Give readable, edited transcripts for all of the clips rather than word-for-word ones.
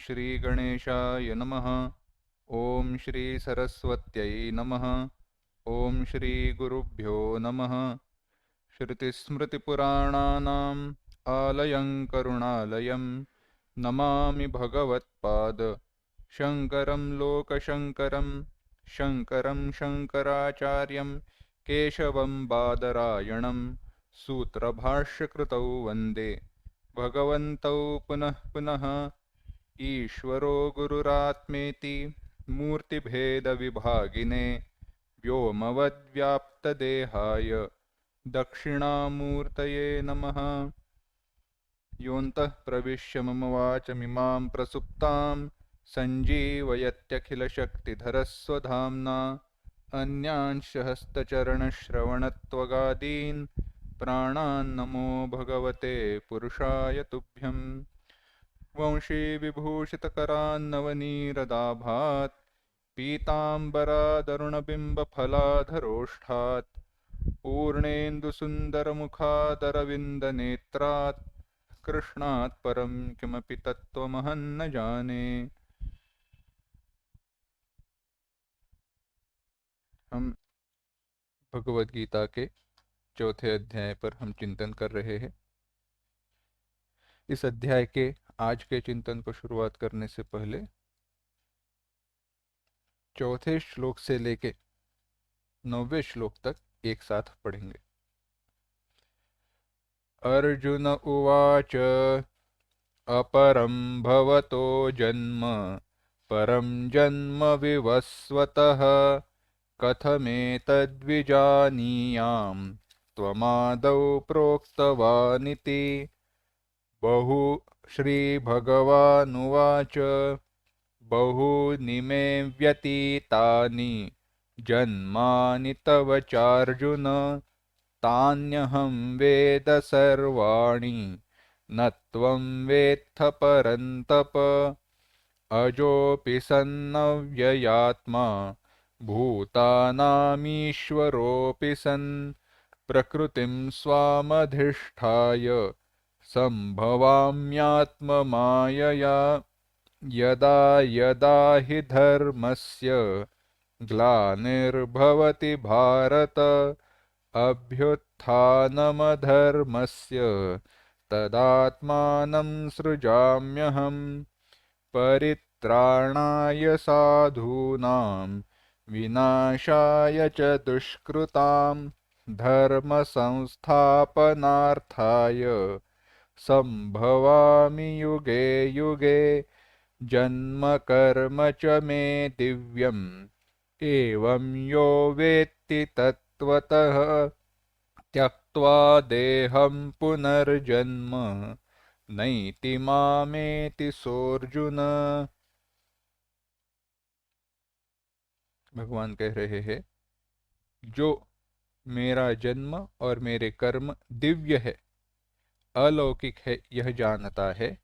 श्रीगणेशाय नमः। ॐ श्रीसरस्वत्यै नमः। ॐ श्रीगुरुभ्यो नमः। श्रुतिस्मृतिपुराणानाम् आलयं करुणालयं नमामि भगवत्पाद शङ्करं लोकशङ्करं। शङ्करं शङ्कराचार्यं केशवं बादरायणं सूत्रभाष्यकृतौ वन्दे भगवन्तौ पुनः पुनः। ईश्वरो गुरुरात्मेति मूर्तिभेदविभागिने व्योमवद्व्याप्तदेहाय दक्षिणामूर्तये नमः। योऽन्तः प्रविश्य मम वाचमिमां प्रसुप्तां सञ्जीवयत्यखिलशक्तिधरस्वधाम्ना अन्यांश हस्तचरणश्रवणत्वगादीन् प्राणान्नमो भगवते पुरुषाय तुभ्यम्। वंशी विभूषितकरान्नवनीरदाभात् पीताम्बरादरुणबिम्बफलाधरोष्ठात् पूर्णेन्दुसुन्दरमुखादरविन्दनेत्रात् कृष्णात् परं किमपि तत्त्वमहं न जाने। हम भगवद गीता के चौथे अध्याय पर हम चिंतन कर रहे हैं। इस अध्याय के आज के चिंतन को शुरुआत करने से पहले चौथे श्लोक से लेके 9वें श्लोक तक एक साथ पढ़ेंगे। अर्जुन उवाच अपरं भवतो जन्म परं जन्म विवस्वतः कथमेतद्विजानीयाम् त्वमादौ प्रोक्तवानिति। बहु श्रीभगवानुवाच बहूनि मे व्यतीतानि जन्मानि तव चार्जुन तान्यहं वेद सर्वाणि न त्वं वेत्थ परन्तप। अजोऽपि सन्नव्ययात्मा भूतानामीश्वरोऽपि सन् प्रकृतिं स्वामधिष्ठाय सम्भवाम्यात्ममायया। यदा यदा हि धर्मस्य ग्लानिर्भवति भारत अभ्युत्थानमधर्मस्य तदात्मानं सृजाम्यहम्। परित्राणाय साधूनां विनाशाय च दुष्कृतां धर्मसंस्थापनार्थाय सम्भवामि युगे युगे। जन्म कर्म च मे दिव्यम् एवं यो वेत्ति तत्त्वतः त्यक्त्वा देहं पुनर्जन्म नैति मामेति सोऽर्जुन। भगवान कह रहे हैं, जो मेरा जन्म और मेरे कर्म दिव्य है, अलौकिक है, यह जानता है,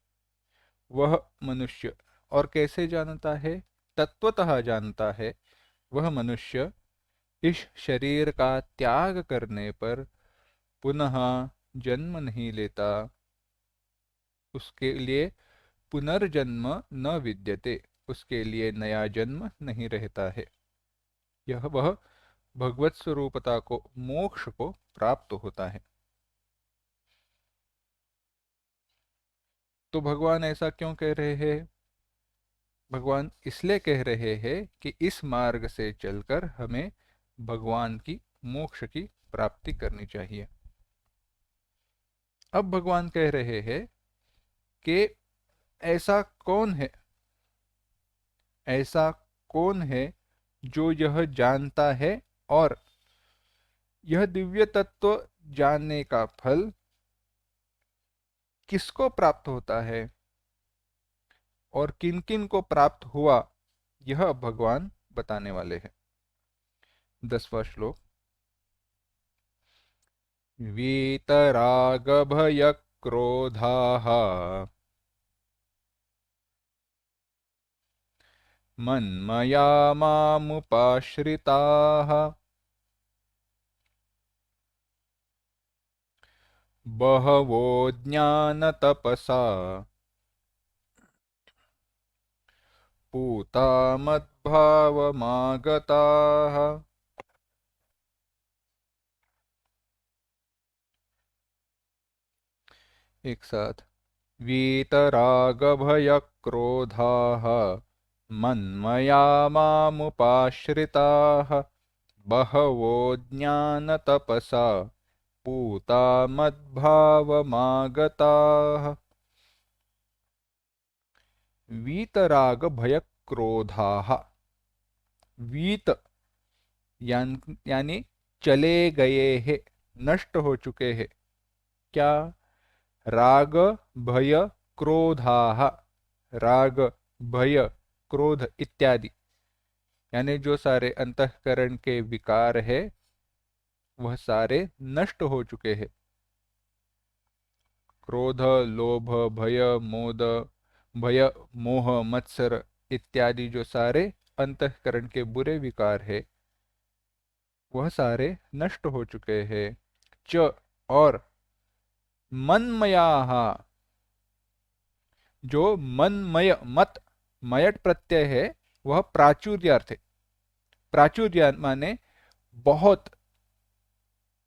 वह मनुष्य। और कैसे जानता है? तत्वतः जानता है। वह मनुष्य इस शरीर का त्याग करने पर पुनः जन्म नहीं लेता। उसके लिए पुनर्जन्म न विद्यते, उसके लिए नया जन्म नहीं रहता है। यह वह भगवत स्वरूपता को, मोक्ष को प्राप्त होता है। तो भगवान ऐसा क्यों कह रहे हैं? भगवान इसलिए कह रहे हैं कि इस मार्ग से चलकर हमें भगवान की, मोक्ष की प्राप्ति करनी चाहिए। अब भगवान कह रहे हैं कि ऐसा कौन है, ऐसा कौन है जो यह जानता है और यह दिव्य तत्व जानने का फल किसको प्राप्त होता है और किन किन को प्राप्त हुआ, यह भगवान बताने वाले हैं। 10वां श्लोक। वीतरागभयक्रोधाः मन्मया मामुपाश्रिताः बहवो ज्ञानतपसा पूता मद्भावमागताः। एक साथ। वीतरागभयक्रोधाः मन्मया मामुपाश्रिताः बहवो ज्ञानतपसा पूता मद्भावमागताः। वीतरागभयक्रोधाः। वीत यानी चले गए हैं, नष्ट हो चुके हैं। क्या? राग भय क्रोधाः। राग भय क्रोध इत्यादि, यानी जो सारे अंतःकरण के विकार है वह सारे नष्ट हो चुके हैं। क्रोध, लोभ, भय, मोद, भय, मोह, मत्सर इत्यादि जो सारे अंतःकरण के बुरे विकार है वह सारे नष्ट हो चुके हैं। च और मनमयाः, जो मनमय मत मयट प्रत्यय है वह प्राचुर्यार्थ है। प्राचुर्य माने बहुत।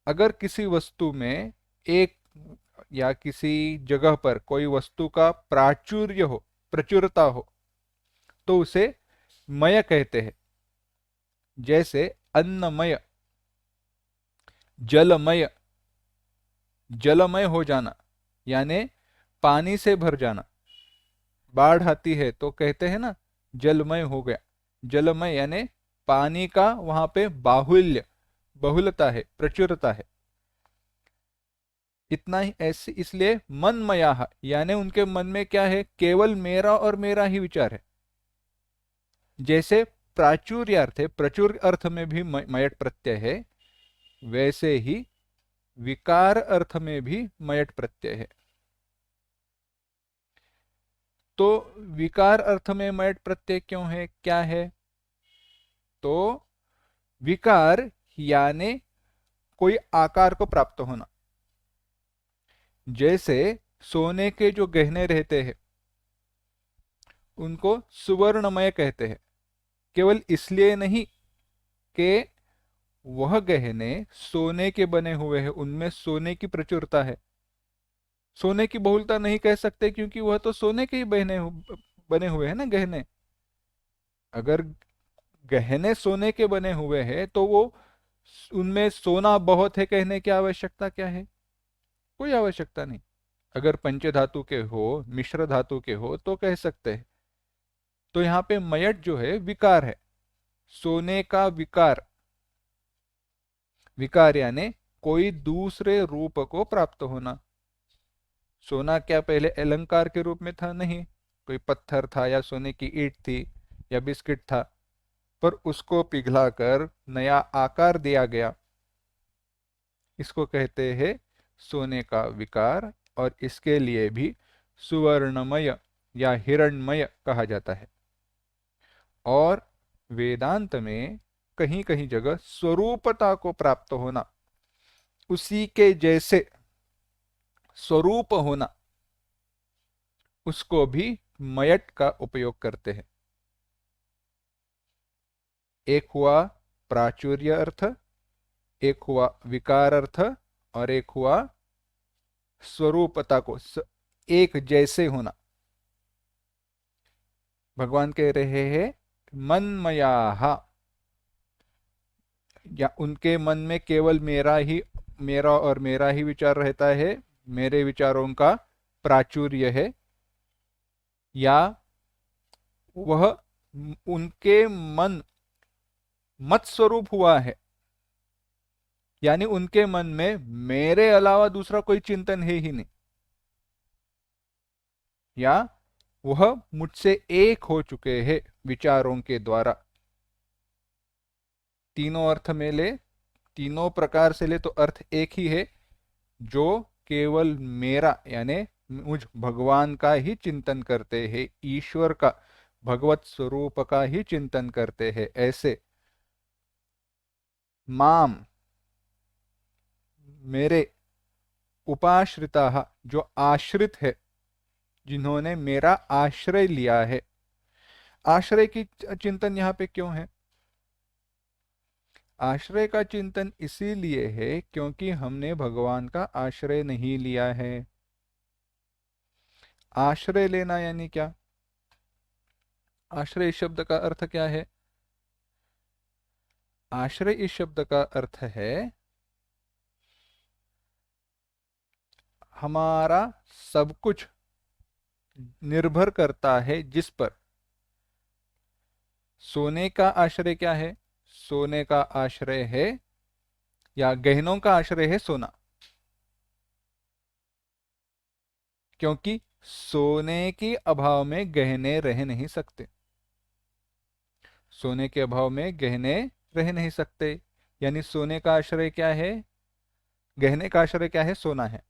अगर किसी वस्तु में एक या किसी जगह पर कोई वस्तु का प्राचुर्य हो, प्रचुरता हो, तो उसे मय कहते हैं। जैसे अन्नमय, जलमय। जलमय हो जाना यानी पानी से भर जाना। बाढ़ आती है तो कहते हैं ना जलमय हो गया। जलमय यानी पानी का वहां पे बाहुल्य, बहुलता है, प्रचुरता है। इतना ही ऐसे, इसलिए मनमया यानी उनके मन में क्या है? केवल मेरा और मेरा ही विचार है। जैसे प्राचुर्य अर्थ है, प्रचुर अर्थ में भी मयट प्रत्यय है, वैसे ही विकार अर्थ में भी मयट प्रत्यय है। तो विकार अर्थ में मयट प्रत्यय क्यों है? क्या है? तो विकार यानी कोई आकार को प्राप्त होना। जैसे सोने के जो गहने रहते हैं उनको सुवर्णमय कहते हैं, केवल इसलिए नहीं कि वह गहने सोने के बने हुए हैं, उनमें सोने की प्रचुरता है। सोने की बहुलता नहीं कह सकते क्योंकि वह तो सोने के ही बने हुए हैं ना गहने। अगर गहने सोने के बने हुए हैं तो वो उनमें सोना बहुत है कहने की आवश्यकता क्या है? कोई आवश्यकता नहीं। अगर पंच धातु के हो, मिश्र धातु के हो तो कह सकते हैं। तो यहाँ पे मयट जो है विकार है, सोने का विकार। विकार यानी कोई दूसरे रूप को प्राप्त होना। सोना क्या पहले अलंकार के रूप में था? नहीं। कोई पत्थर था या सोने की ईंट थी या बिस्किट था, पर उसको पिघलाकर नया आकार दिया गया। इसको कहते हैं सोने का विकार, और इसके लिए भी सुवर्णमय या हिरण्मय कहा जाता है। और वेदांत में कहीं कहीं जगह स्वरूपता को प्राप्त होना, उसी के जैसे स्वरूप होना, उसको भी मयट का उपयोग करते हैं। एक हुआ प्राचुर्य अर्थ, एक हुआ विकार अर्थ, और एक हुआ स्वरूपता को एक जैसे होना। भगवान कह रहे हैं मनमयाः, या उनके मन में केवल मेरा और मेरा ही विचार रहता है, मेरे विचारों का प्राचुर्य है, या वह उनके मन मत स्वरूप हुआ है, यानी उनके मन में मेरे अलावा दूसरा कोई चिंतन है ही नहीं, या वह मुझसे एक हो चुके हैं विचारों के द्वारा। तीनों अर्थ में ले, तीनों प्रकार से ले तो अर्थ एक ही है। जो केवल मेरा यानी मुझ भगवान का ही चिंतन करते हैं, ईश्वर का, भगवत स्वरूप का ही चिंतन करते हैं, ऐसे माम मेरे, उपाश्रिता जो आश्रित है, जिन्होंने मेरा आश्रय लिया है। आश्रय की चिंतन यहाँ पे क्यों है? आश्रय का चिंतन इसीलिए है क्योंकि हमने भगवान का आश्रय नहीं लिया है। आश्रय लेना यानी क्या? आश्रय इस शब्द का अर्थ क्या है? आश्रय इस शब्द का अर्थ है हमारा सब कुछ निर्भर करता है जिस पर। सोने का आश्रय क्या है? सोने का आश्रय है, या गहनों का आश्रय है सोना, क्योंकि सोने के अभाव में गहने रह नहीं सकते। सोने के अभाव में गहने रह नहीं सकते, यानी सोने का आश्रय क्या है? गहने का आश्रय क्या है? सोना है।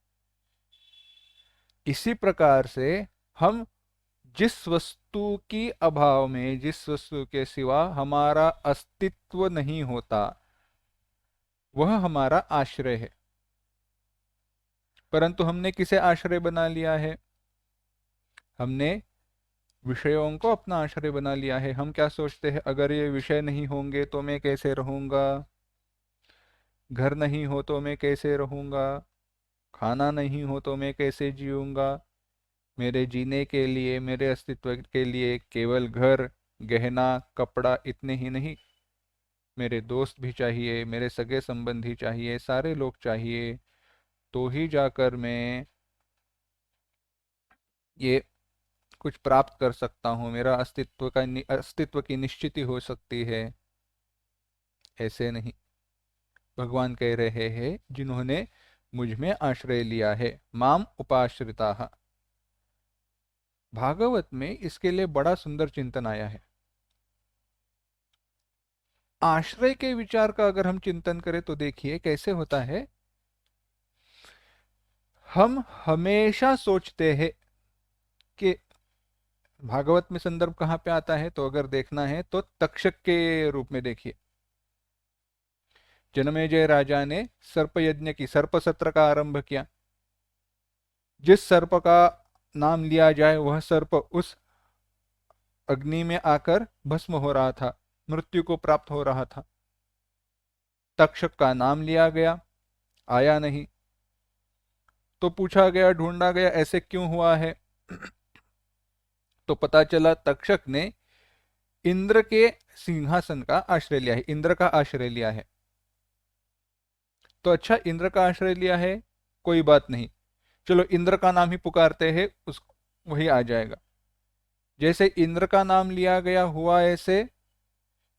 इसी प्रकार से हम जिस वस्तु की अभाव में, जिस वस्तु के सिवा हमारा अस्तित्व नहीं होता, वह हमारा आश्रय है। परंतु हमने किसे आश्रय बना लिया है? हमने विषयों को अपना आश्रय बना लिया है। हम क्या सोचते हैं, अगर ये विषय नहीं होंगे तो मैं कैसे रहूंगा, घर नहीं हो तो मैं कैसे रहूंगा, खाना नहीं हो तो मैं कैसे जीऊंगा। मेरे जीने के लिए, मेरे अस्तित्व के लिए केवल घर, गहना, कपड़ा इतने ही नहीं, मेरे दोस्त भी चाहिए, मेरे सगे संबंधी चाहिए, सारे लोग चाहिए, तो ही जाकर मैं ये कुछ प्राप्त कर सकता हूँ, मेरा अस्तित्व की निश्चिति हो सकती है। ऐसे नहीं। भगवान कह रहे हैं जिन्होंने मुझ में आश्रय लिया है, माम उपाश्रिताः। भागवत में इसके लिए बड़ा सुंदर चिंतन आया है। आश्रय के विचार का अगर हम चिंतन करें तो देखिए कैसे होता है। हम हमेशा सोचते हैं कि भागवत में संदर्भ कहाँ पे आता है, तो अगर देखना है तो तक्षक के रूप में देखिए। जनमेजय राजा ने सर्प यज्ञ की, सर्प सत्र का आरंभ किया। जिस सर्प का नाम लिया जाए वह सर्प उस अग्नि में आकर भस्म हो रहा था, मृत्यु को प्राप्त हो रहा था। तक्षक का नाम लिया गया, आया नहीं, तो पूछा गया, ढूंढा गया ऐसे क्यों हुआ है। तो पता चला तक्षक ने इंद्र के सिंहासन का आश्रय लिया है, इंद्र का आश्रय लिया है। तो अच्छा, इंद्र का आश्रय लिया है, कोई बात नहीं, चलो इंद्र का नाम ही पुकारते हैं, उस वही आ जाएगा। जैसे इंद्र का नाम लिया गया, हुआ ऐसे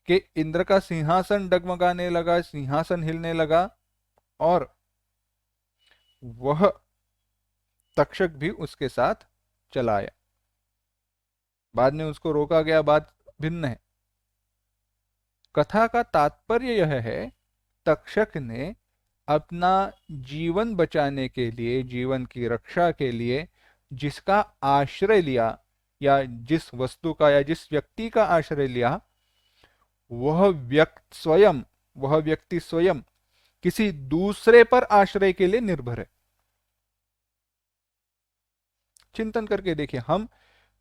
कि इंद्र का सिंहासन डगमगाने लगा, सिंहासन हिलने लगा, और वह तक्षक भी उसके साथ चला आया। बाद में उसको रोका गया, बात भिन्न है। कथा का तात्पर्य यह है, तक्षक ने अपना जीवन बचाने के लिए, जीवन की रक्षा के लिए जिसका आश्रय लिया, या जिस वस्तु का या जिस व्यक्ति का आश्रय लिया, वह व्यक्ति स्वयं किसी दूसरे पर आश्रय के लिए निर्भर है। चिंतन करके देखिए, हम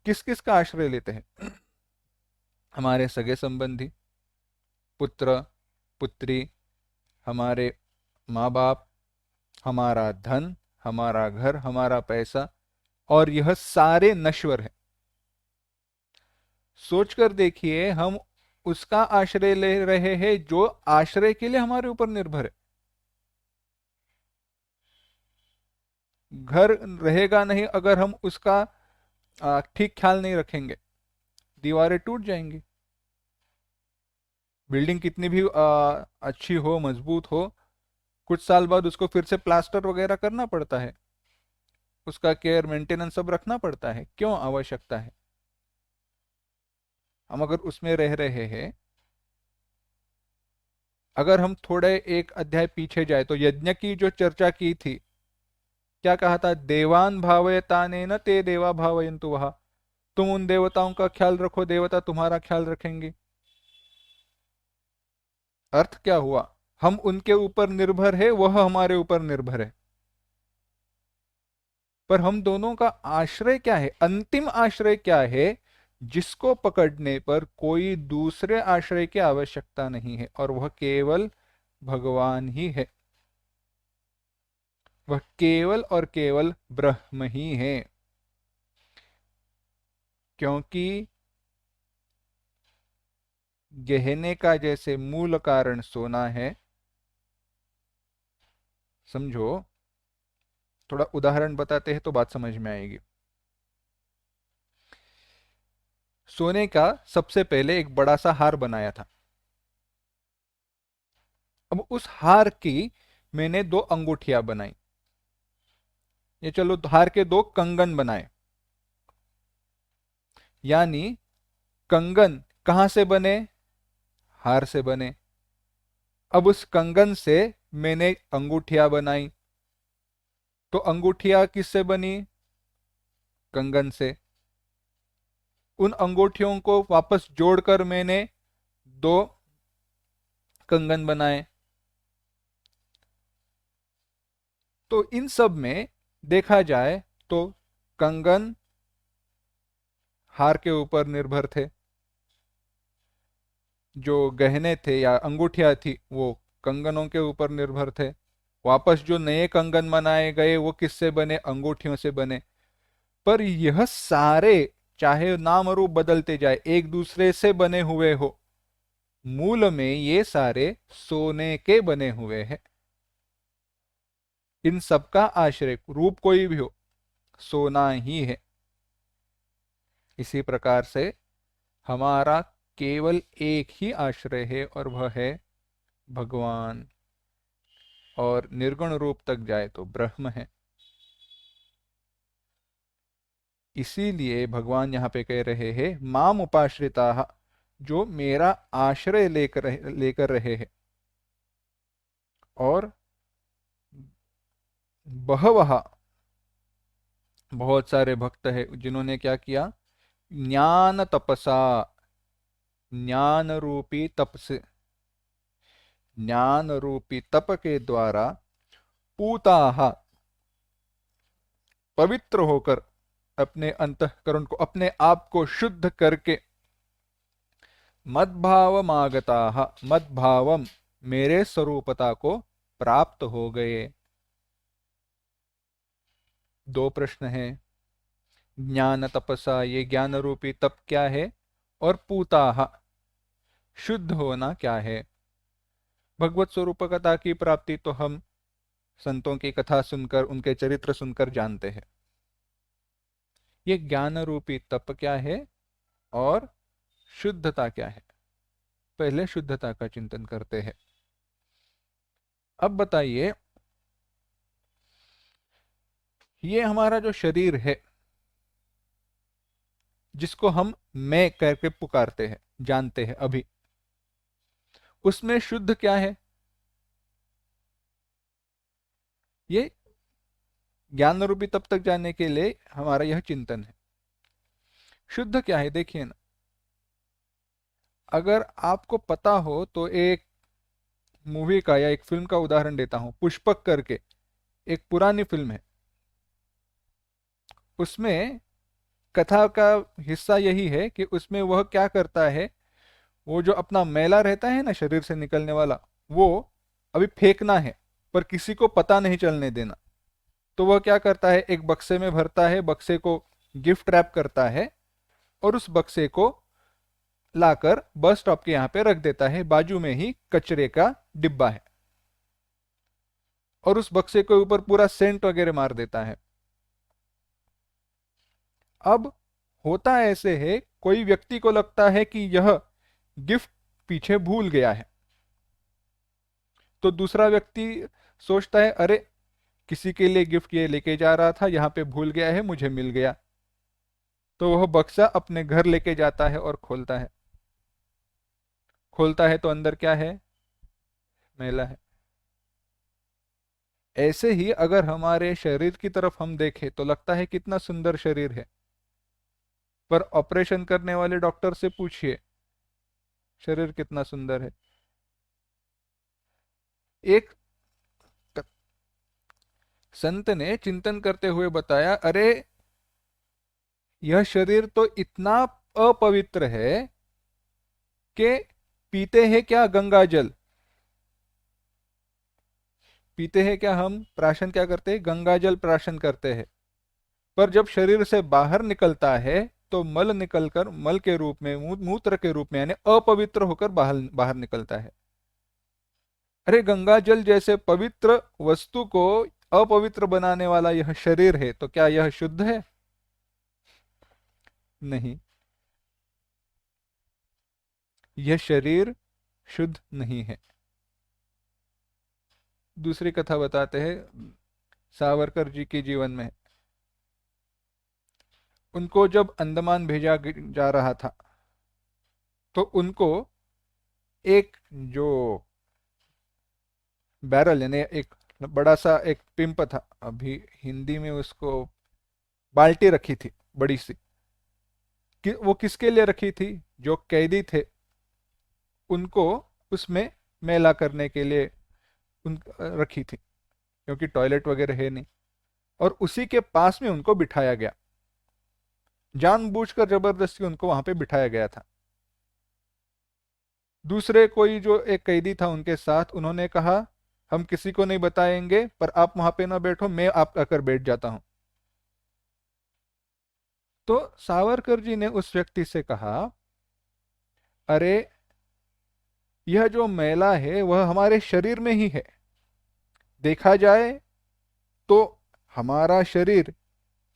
किस किस का आश्रय लेते हैं? हमारे सगे संबंधी, पुत्र पुत्री, हमारे माँ बाप, हमारा धन, हमारा घर, हमारा पैसा, और यह सारे नश्वर है। सोचकर देखिए, हम उसका आश्रय ले रहे हैं जो आश्रय के लिए हमारे ऊपर निर्भर है। घर रहेगा नहीं अगर हम उसका ठीक ख्याल नहीं रखेंगे, दीवारें टूट जाएंगी। बिल्डिंग कितनी भी अच्छी हो, मजबूत हो, कुछ साल बाद उसको फिर से प्लास्टर वगैरह करना पड़ता है, उसका केयर मेंटेनेंस सब रखना पड़ता है। क्यों? आवश्यकता है। हम अगर उसमें रह रहे हैं, अगर हम थोड़े एक अध्याय पीछे जाए तो यज्ञ की जो चर्चा की थी, क्या कहा था? देवान भावयतानेन ते देवा भावयन्तु वहा। तुम उन देवताओं का ख्याल रखो, देवता तुम्हारा ख्याल रखेंगे। अर्थ क्या हुआ? हम उनके ऊपर निर्भर है, वह हमारे ऊपर निर्भर है। पर हम दोनों का आश्रय क्या है? अंतिम आश्रय क्या है? जिसको पकड़ने पर कोई दूसरे आश्रय की आवश्यकता नहीं है, और वह केवल भगवान ही है। वह केवल और केवल ब्रह्म ही है, क्योंकि गहने का जैसे मूल कारण सोना है, समझो, थोड़ा उदाहरण बताते हैं तो बात समझ में आएगी। सोने का सबसे पहले एक बड़ा सा हार बनाया था। अब उस हार की मैंने दो अंगूठियां बनाई, ये चलो हार के दो कंगन बनाए। यानी कंगन कहां से बने? हार से बने। अब उस कंगन से मैंने अंगूठियां बनाई, तो अंगूठियां किससे बनी? कंगन से। उन अंगूठियों को वापस जोड़कर मैंने दो कंगन बनाए। तो इन सब में देखा जाए तो कंगन हार के ऊपर निर्भर थे, जो गहने थे या अंगूठियां थी वो कंगनों के ऊपर निर्भर थे। वापस जो नए कंगन बनाए गए वो किससे बने? अंगूठियों से बने। पर यह सारे, चाहे नाम रूप बदलते जाए, एक दूसरे से बने हुए हो, मूल में ये सारे सोने के बने हुए हैं। इन सबका आश्रय रूप कोई भी हो, सोना ही है। इसी प्रकार से हमारा केवल एक ही आश्रय है, और वह है भगवान। और निर्गुण रूप तक जाए तो ब्रह्म है। इसीलिए भगवान यहाँ पे कह रहे हैं माम उपाश्रिता, जो मेरा आश्रय लेकर रहे हैं। और बहवः, बहुत सारे भक्त है जिन्होंने क्या किया? ज्ञान तपसा, ज्ञान रूपी तप से, ज्ञान रूपी तप के द्वारा पूताहा, पवित्र होकर, अपने अंतःकरण को, अपने आप को शुद्ध करके, मद्भावमागता, मद्भावम, मेरे स्वरूपता को प्राप्त हो गए। दो प्रश्न हैं। ज्ञान तपसा, ये ज्ञान रूपी तप क्या है? और पूताह, शुद्ध होना क्या है? भगवत स्वरूपकता की प्राप्ति तो हम संतों की कथा सुनकर, उनके चरित्र सुनकर जानते हैं। ये ज्ञान रूपी तप क्या है और शुद्धता क्या है? पहले शुद्धता का चिंतन करते हैं। अब बताइए, ये हमारा जो शरीर है, जिसको हम मैं करके पुकारते हैं, जानते हैं अभी, उसमें शुद्ध क्या है? ये ज्ञान रूपी तब तक जानने के लिए हमारा यह चिंतन है। शुद्ध क्या है? देखिए ना, अगर आपको पता हो तो एक मूवी का या एक फिल्म का उदाहरण देता हूं, पुष्पक करके एक पुरानी फिल्म है। उसमें कथा का हिस्सा यही है कि उसमें वह क्या करता है, वो जो अपना मैला रहता है ना शरीर से निकलने वाला, वो अभी फेंकना है, पर किसी को पता नहीं चलने देना। तो वह क्या करता है, एक बक्से में भरता है, बक्से को गिफ्ट रैप करता है, और उस बक्से को लाकर बस स्टॉप के यहाँ पे रख देता है। बाजू में ही कचरे का डिब्बा है, और उस बक्से के ऊपर पूरा सेंट वगैरह मार देता है। अब होता ऐसे है, कोई व्यक्ति को लगता है कि यह गिफ्ट पीछे भूल गया है, तो दूसरा व्यक्ति सोचता है, अरे किसी के लिए गिफ्ट ये लेके जा रहा था, यहाँ पे भूल गया है, मुझे मिल गया। तो वह बक्सा अपने घर लेके जाता है और खोलता है। खोलता है तो अंदर क्या है? मैला है। ऐसे ही अगर हमारे शरीर की तरफ हम देखें तो लगता है कितना सुंदर शरीर है, पर ऑपरेशन करने वाले डॉक्टर से पूछिए शरीर कितना सुंदर है। एक संत ने चिंतन करते हुए बताया, अरे यह शरीर तो इतना अपवित्र है कि पीते हैं क्या गंगा जल, पीते हैं क्या हम, प्राशन क्या करते हैं, गंगा जल प्राशन करते हैं, पर जब शरीर से बाहर निकलता है तो मल निकलकर मल के रूप में, मूत्र के रूप में, यानी अपवित्र होकर बाहर बाहर निकलता है। अरे गंगा जल जैसे पवित्र वस्तु को अपवित्र बनाने वाला यह शरीर है, तो क्या यह शुद्ध है? नहीं, यह शरीर शुद्ध नहीं है। दूसरी कथा बताते हैं, सावरकर जी के जीवन में। उनको जब अंडमान भेजा जा रहा था तो उनको एक जो बैरल, यानी एक बड़ा सा एक पिंप था, अभी हिंदी में उसको बाल्टी रखी थी बड़ी सी, कि वो किसके लिए रखी थी, जो कैदी थे उनको उसमें मैला करने के लिए उन रखी थी, क्योंकि टॉयलेट वगैरह है नहीं, और उसी के पास में उनको बिठाया गया, जानबूझकर जबरदस्ती उनको वहां पे बिठाया गया था। दूसरे कोई जो एक कैदी था उनके साथ, उन्होंने कहा हम किसी को नहीं बताएंगे, पर आप वहां पे ना बैठो, मैं आप आकर बैठ जाता हूं। तो सावरकर जी ने उस व्यक्ति से कहा, अरे यह जो मैला है वह हमारे शरीर में ही है, देखा जाए तो हमारा शरीर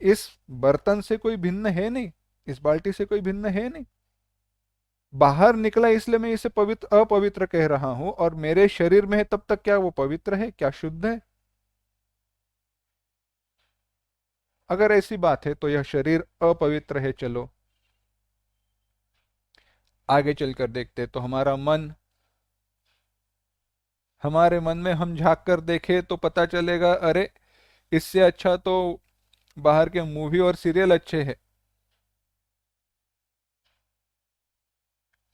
इस बर्तन से कोई भिन्न है नहीं, इस बाल्टी से कोई भिन्न है नहीं, बाहर निकला इसलिए मैं इसे पवित्र अपवित्र कह रहा हूं, और मेरे शरीर में है तब तक क्या वो पवित्र है, क्या शुद्ध है? अगर ऐसी बात है तो यह शरीर अपवित्र है। चलो आगे चलकर देखते, तो हमारा मन, हमारे मन में हम झांक कर देखें तो पता चलेगा, अरे इससे अच्छा तो बाहर के मूवी और सीरियल अच्छे हैं।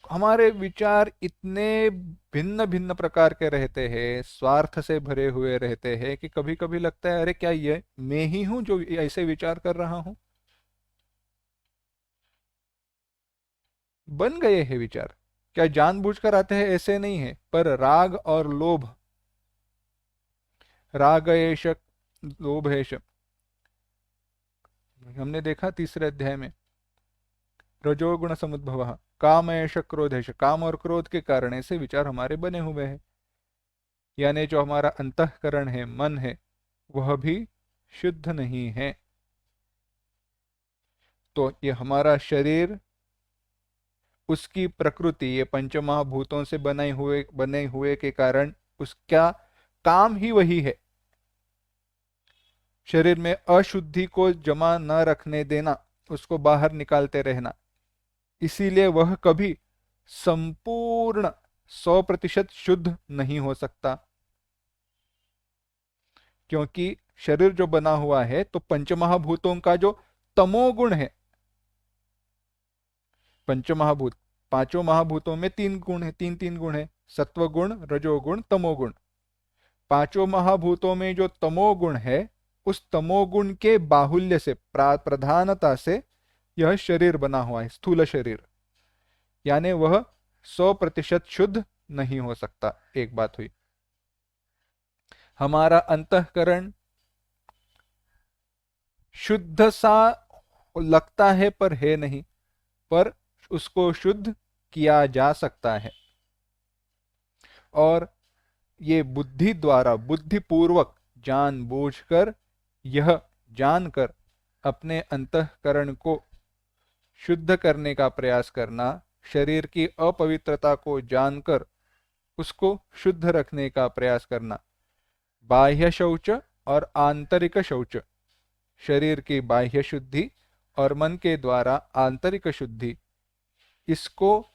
हमारे विचार इतने भिन्न भिन्न प्रकार के रहते हैं, स्वार्थ से भरे हुए रहते हैं, कि कभी कभी लगता है अरे क्या ये मैं ही हूं जो ऐसे विचार कर रहा हूं? बन गए हैं विचार, क्या जानबूझकर आते हैं? ऐसे नहीं है, पर राग और लोभ, राग एष लोभ एष, हमने देखा तीसरे अध्याय में, रजोगुण समुद्भव काम एष क्रोधेश, काम और क्रोध के कारण ऐसे विचार हमारे बने हुए हैं। यानी जो हमारा अंतःकरण है, मन है, वह भी शुद्ध नहीं है। तो ये हमारा शरीर, उसकी प्रकृति, ये पंचमहाभूतों से बने हुए के कारण उसका काम ही वही है, शरीर में अशुद्धि को जमा न रखने देना, उसको बाहर निकालते रहना। इसीलिए वह कभी संपूर्ण 100% शुद्ध नहीं हो सकता, क्योंकि शरीर जो बना हुआ है तो पंचमहाभूतों का जो तमोगुण है, पंचमहाभूत, पांचों महाभूतों में 3 गुण है, तीन तीन गुण है, सत्व गुण, रजोगुण, तमोगुण। पांचों महाभूतों में जो तमोगुण है, उस तमोगुण के बाहुल्य से, प्रधानता से यह शरीर बना हुआ है, स्थूल शरीर, यानी वह 100% शुद्ध नहीं हो सकता। एक बात हुई। हमारा अंतःकरण शुद्ध सा लगता है पर है नहीं, पर उसको शुद्ध किया जा सकता है, और ये बुद्धि द्वारा, बुद्धिपूर्वक, जानबूझकर, यह जानकर अपने अंतःकरण को शुद्ध करने का प्रयास करना, शरीर की अपवित्रता को जानकर उसको शुद्ध रखने का प्रयास करना, बाह्य शौच और आंतरिक शौच, शरीर की बाह्य शुद्धि और मन के द्वारा आंतरिक शुद्धि, इसको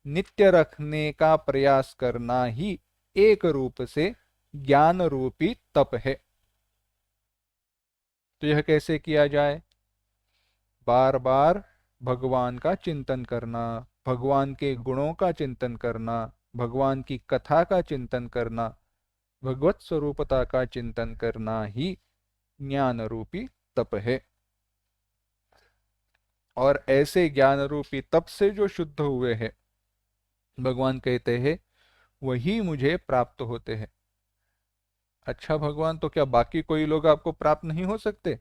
नित्य रखने का प्रयास करना ही एक रूप से ज्ञान रूपी तप है। तो यह कैसे किया जाए? बार बार भगवान का चिंतन करना, भगवान के गुणों का चिंतन करना, भगवान की कथा का चिंतन करना, भगवत स्वरूपता का चिंतन करना ही ज्ञान रूपी तप है। और ऐसे ज्ञान रूपी तप से जो शुद्ध हुए हैं, भगवान कहते हैं, वही मुझे प्राप्त होते हैं। अच्छा भगवान, तो क्या बाकी कोई लोग आपको प्राप्त नहीं हो सकते?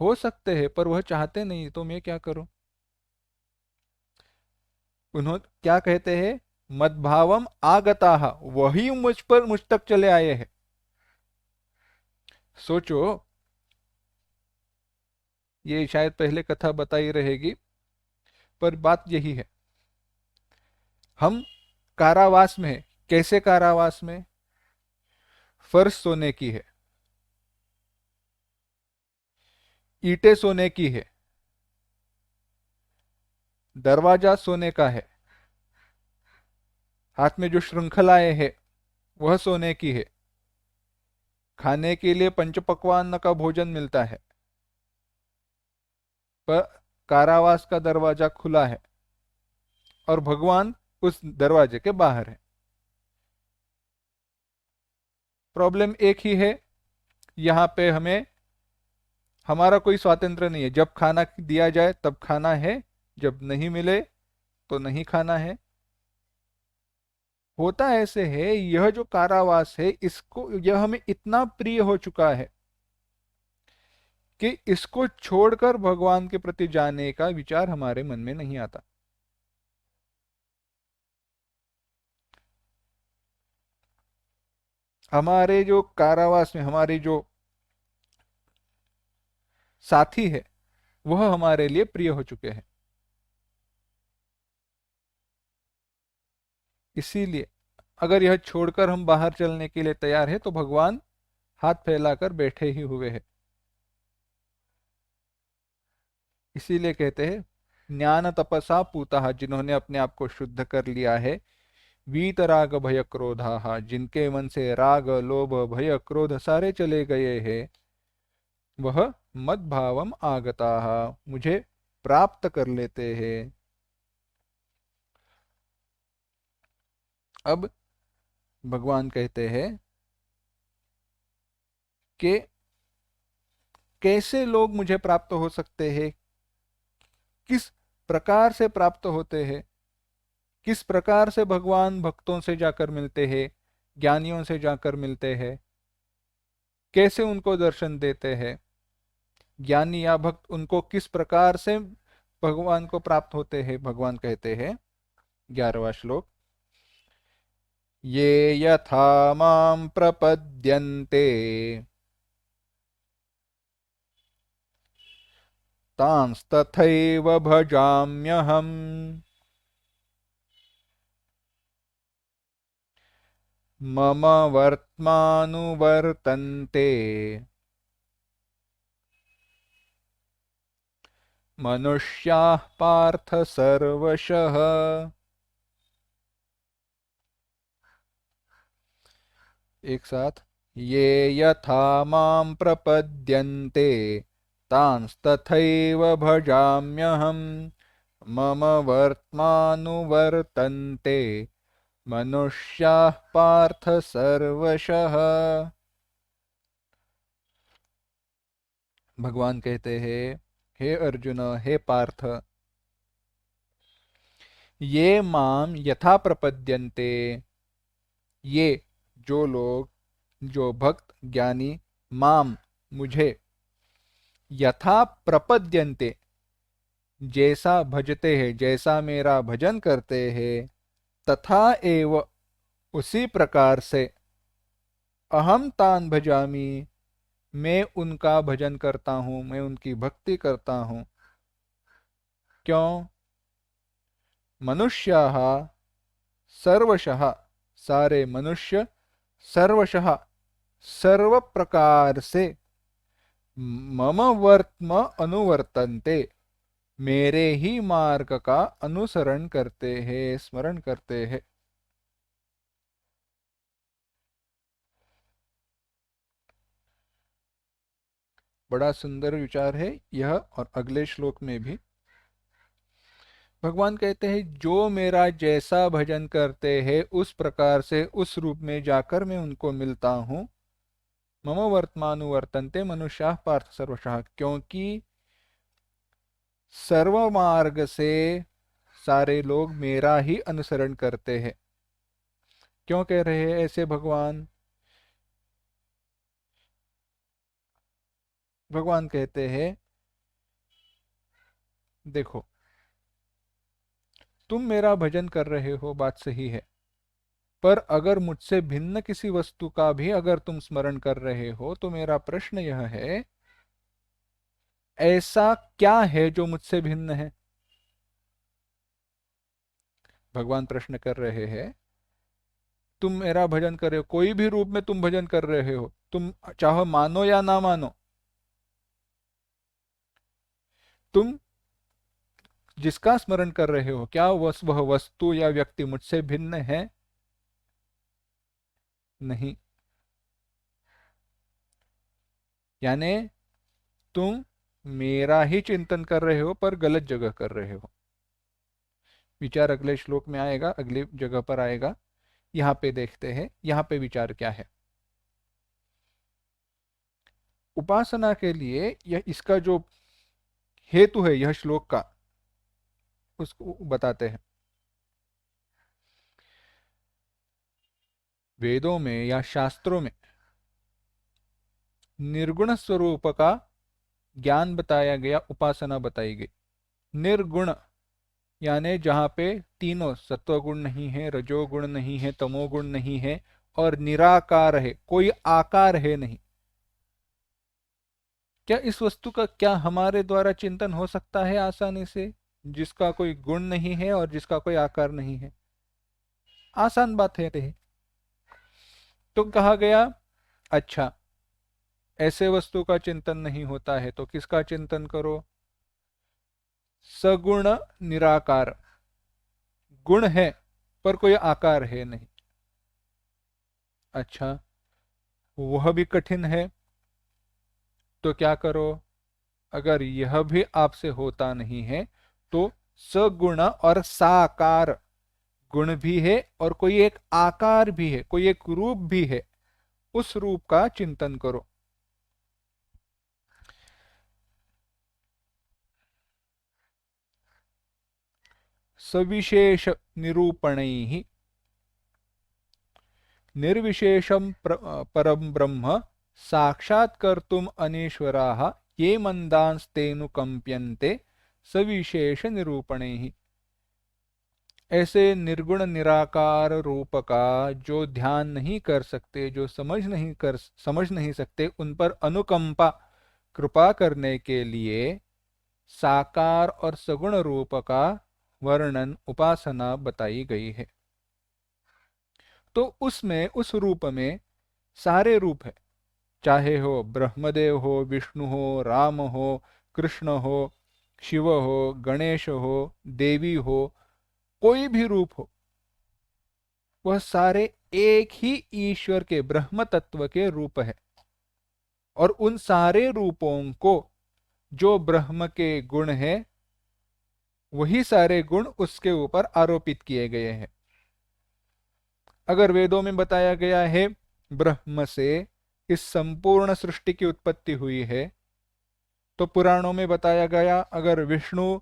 हो सकते हैं, पर वह चाहते नहीं, तो मैं क्या करूं? उन्होंने क्या कहते हैं? मद्भावम आगताः, वही मुझ तक चले आए हैं। सोचो, ये शायद पहले कथा बताई रहेगी, पर बात यही है। हम कारावास में हैं। कैसे कारावास में? फर्श सोने की है, ईंटें सोने की है, दरवाजा सोने का है, हाथ में जो श्रृंखलाएं है वह सोने की है, खाने के लिए पंचपक्वान्न का भोजन मिलता है, पर कारावास का दरवाजा खुला है और भगवान उस दरवाजे के बाहर है। प्रॉब्लम एक ही है, यहाँ पे हमें हमारा कोई स्वातंत्र नहीं है। जब खाना दिया जाए तब खाना है, जब नहीं मिले तो नहीं खाना है। होता ऐसे है, यह जो कारावास है, इसको यह हमें इतना प्रिय हो चुका है कि इसको छोड़कर भगवान के प्रति जाने का विचार हमारे मन में नहीं आता। हमारे जो कारावास में हमारे जो साथी है, वह हमारे लिए प्रिय हो चुके हैं। इसीलिए अगर यह छोड़कर हम बाहर चलने के लिए तैयार है, तो भगवान हाथ फैलाकर बैठे ही हुए हैं। इसीलिए कहते हैं, ज्ञान तपसा पूता, जिन्होंने अपने आप को शुद्ध कर लिया है, वीतराग भय क्रोधा, जिनके मन से राग लोभ भय क्रोध सारे चले गए हैं, वह मद्भावम आगता, मुझे प्राप्त कर लेते हैं। अब भगवान कहते हैं कि कैसे लोग मुझे प्राप्त हो सकते हैं, किस प्रकार से प्राप्त होते हैं, किस प्रकार से भगवान भक्तों से जाकर मिलते हैं, ज्ञानियों से जाकर मिलते हैं, कैसे उनको दर्शन देते हैं, ज्ञानी या भक्त उनको किस प्रकार से भगवान को प्राप्त होते हैं। भगवान कहते हैं, 11वां श्लोक, ये यथा मां प्रपद्यन्ते तांस्तथैव भजाम्यहम्, मम वर्त्मानुवर्तन्ते मनुष्याः पार्थ सर्वशः। एक साथ, ये यथा मां प्रपद्यन्ते तांस्तथैव भजाम्यहम्, मम वर्त्मानुवर्तन्ते मनुष्याः पार्थ सर्वशः। भगवान कहते हैं, हे अर्जुन, हे पार्थ, ये माम यथा प्रपद्यन्ते, ये जो लोग, जो भक्त ज्ञानी, माम मुझे, यथा प्रपद्यन्ते जैसा भजते हैं, जैसा मेरा भजन करते हैं, तथा एव उसी प्रकार से, अहम तान भजामी मैं उनका भजन करता हूँ, मैं उनकी भक्ति करता हूँ। क्यों? मनुष्याः सर्वशः, सारे मनुष्य, सर्वशः सर्व प्रकार से, मम वर्त्म अनुवर्तन्ते मेरे ही मार्ग का अनुसरण करते हैं, स्मरण करते हैं। बड़ा सुंदर विचार है यह, और अगले श्लोक में भी भगवान कहते हैं, जो मेरा जैसा भजन करते हैं उस प्रकार से, उस रूप में जाकर मैं उनको मिलता हूँ। मम वर्तमानुवर्तन्ते मनुष्याः पार्थ सर्वशः, क्योंकि सर्व मार्ग से सारे लोग मेरा ही अनुसरण करते हैं। क्यों कह रहे हैं ऐसे भगवान? भगवान कहते हैं, देखो, तुम मेरा भजन कर रहे हो, बात सही है, पर अगर मुझसे भिन्न किसी वस्तु का भी अगर तुम स्मरण कर रहे हो तो मेरा प्रश्न यह है, ऐसा क्या है जो मुझसे भिन्न है? भगवान प्रश्न कर रहे हैं, तुम मेरा भजन कर रहे हो, कोई भी रूप में तुम भजन कर रहे हो, तुम चाहो मानो या ना मानो, तुम जिसका स्मरण कर रहे हो, क्या वह वस्तु या व्यक्ति मुझसे भिन्न है? नहीं। यानी तुम मेरा ही चिंतन कर रहे हो, पर गलत जगह कर रहे हो। विचार अगले श्लोक में आएगा, अगली जगह पर आएगा। यहां पे देखते हैं, यहां पे विचार क्या है। उपासना के लिए यह इसका जो हेतु है यह श्लोक का, उसको बताते हैं। वेदों में या शास्त्रों में निर्गुण स्वरूप का ज्ञान बताया गया, उपासना बताई गई। निर्गुण यानी जहां पे तीनों सत्वगुण नहीं है, रजोगुण नहीं है, तमोगुण नहीं है, और निराकार है, कोई आकार है नहीं। क्या इस वस्तु का क्या हमारे द्वारा चिंतन हो सकता है आसानी से, जिसका कोई गुण नहीं है और जिसका कोई आकार नहीं है? आसान बात है रही। तो कहा गया, अच्छा, ऐसे वस्तु का चिंतन नहीं होता है तो किसका चिंतन करो? सगुण निराकार, गुण है पर कोई आकार है नहीं। अच्छा, वह भी कठिन है, तो क्या करो? अगर यह भी आपसे होता नहीं है तो सगुण और साकार, गुण भी है और कोई एक आकार भी है, कोई एक रूप भी है, उस रूप का चिंतन करो। सविशेष निरूपणैः निर्विशेषम परम ब्रह्म साक्षात्कर्तुम अनीश्वराः ये मंदांस्तेनुकंप्यन्ते सविशेष निरूपणैः। ऐसे निर्गुण निराकार रूप का जो ध्यान नहीं कर सकते, जो समझ नहीं सकते, उन पर अनुकंपा, कृपा करने के लिए साकार और सगुण रूप का वर्णन, उपासना बताई गई है। तो उसमें, उस रूप में सारे रूप है, चाहे हो ब्रह्मदेव हो, विष्णु हो, राम हो, कृष्ण हो, शिव हो, गणेश हो, देवी हो, कोई भी रूप हो, वह सारे एक ही ईश्वर के, ब्रह्म तत्व के रूप है। और उन सारे रूपों को जो ब्रह्म के गुण है, वही सारे गुण उसके ऊपर आरोपित किए गए हैं। अगर वेदों में बताया गया है ब्रह्म से इस संपूर्ण सृष्टि की उत्पत्ति हुई है, तो पुराणों में बताया गया, अगर विष्णु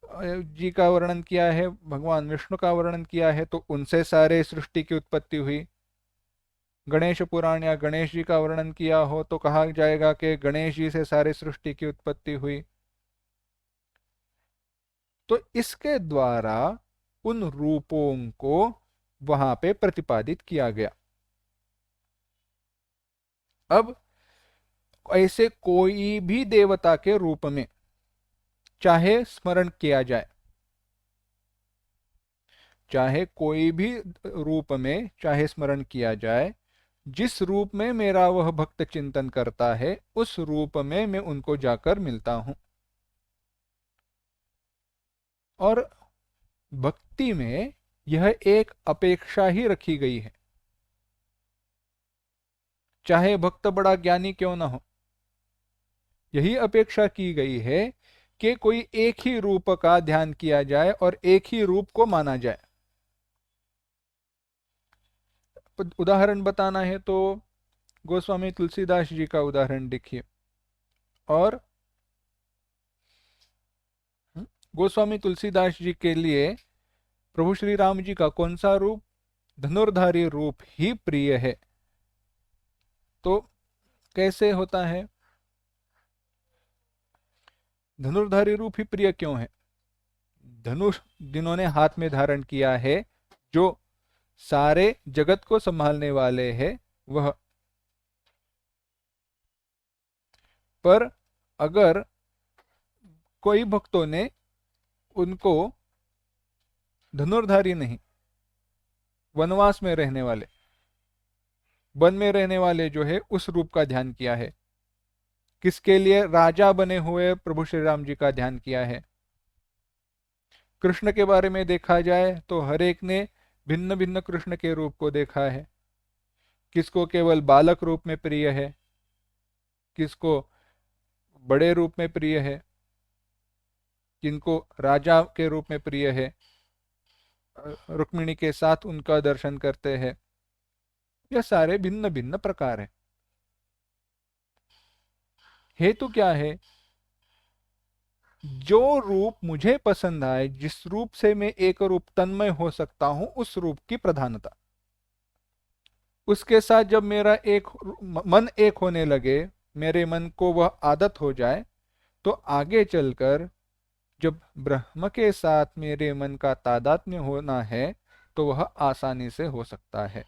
जी का वर्णन किया है, भगवान विष्णु का वर्णन किया है, तो उनसे सारे सृष्टि की उत्पत्ति हुई। गणेश पुराण या गणेश जी का वर्णन किया हो तो कहा जाएगा कि गणेश जी से सारे सृष्टि की उत्पत्ति हुई। तो इसके द्वारा उन रूपों को वहां पे प्रतिपादित किया गया। अब ऐसे कोई भी देवता के रूप में चाहे स्मरण किया जाए, चाहे कोई भी रूप में चाहे स्मरण किया जाए, जिस रूप में मेरा वह भक्त चिंतन करता है, उस रूप में मैं उनको जाकर मिलता हूं। और भक्ति में यह एक अपेक्षा ही रखी गई है, चाहे भक्त बड़ा ज्ञानी क्यों ना हो, यही अपेक्षा की गई है कि कोई एक ही रूप का ध्यान किया जाए और एक ही रूप को माना जाए। उदाहरण बताना है तो गोस्वामी तुलसीदास जी का उदाहरण देखिए। और गोस्वामी तुलसीदास जी के लिए प्रभु श्री राम जी का कौन सा रूप, धनुर्धारी रूप ही प्रिय है। तो कैसे होता है, धनुर्धारी रूप ही प्रिय क्यों है? धनुष जिन्होंने हाथ में धारण किया है, जो सारे जगत को संभालने वाले हैं वह। पर अगर कोई भक्तों ने उनको धनुर्धारी नहीं, वनवास में रहने वाले, वन में रहने वाले जो है उस रूप का ध्यान किया है, किसके लिए राजा बने हुए प्रभु श्री राम जी का ध्यान किया है। कृष्ण के बारे में देखा जाए तो हर एक ने भिन्न भिन्न कृष्ण के रूप को देखा है। किसको केवल बालक रूप में प्रिय है, किसको बड़े रूप में प्रिय है, किनको राजा के रूप में प्रिय है, रुक्मिणी के साथ उनका दर्शन करते हैं। यह सारे भिन्न भिन्न प्रकार है। हेतु क्या है? जो रूप मुझे पसंद आए, जिस रूप से मैं एक रूप तन्मय हो सकता हूं, उस रूप की प्रधानता। उसके साथ जब मेरा मन एक होने लगे, मेरे मन को वह आदत हो जाए, तो आगे चलकर जब ब्रह्म के साथ मेरे मन का तादात्म्य होना है तो वह आसानी से हो सकता है।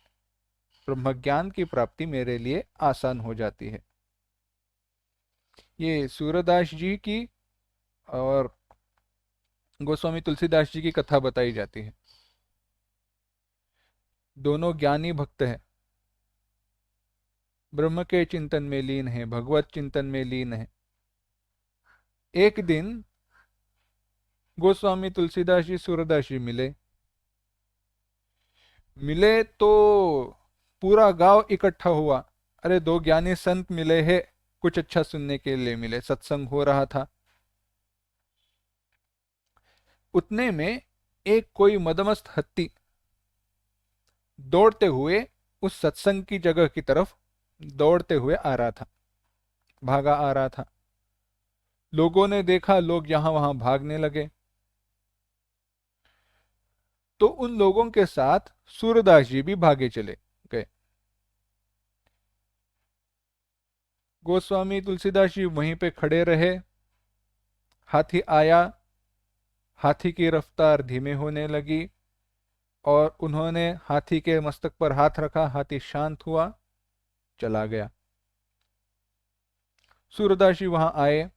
ब्रह्म ज्ञान की प्राप्ति मेरे लिए आसान हो जाती है। ये सूरदास जी की और गोस्वामी तुलसीदास जी की कथा बताई जाती है। दोनों ज्ञानी भक्त हैं, ब्रह्म के चिंतन में लीन है, भगवत चिंतन में लीन है। एक दिन गोस्वामी तुलसीदास जी सूरदास जी मिले तो पूरा गांव इकट्ठा हुआ। अरे, दो ज्ञानी संत मिले हैं, कुछ अच्छा सुनने के लिए मिले, सत्संग हो रहा था। उतने में एक कोई मदमस्त हत्ती दौड़ते हुए उस सत्संग की जगह की तरफ दौड़ते हुए आ रहा था, भागा आ रहा था। लोगों ने देखा, लोग यहां वहां भागने लगे। तो उन लोगों के साथ सूरदास जी भी भागे चले गए। गोस्वामी तुलसीदास जी वहीं पे खड़े रहे। हाथी आया, हाथी की रफ्तार धीमे होने लगी और उन्होंने हाथी के मस्तक पर हाथ रखा। हाथी शांत हुआ, चला गया। सूरदास जी वहां आए।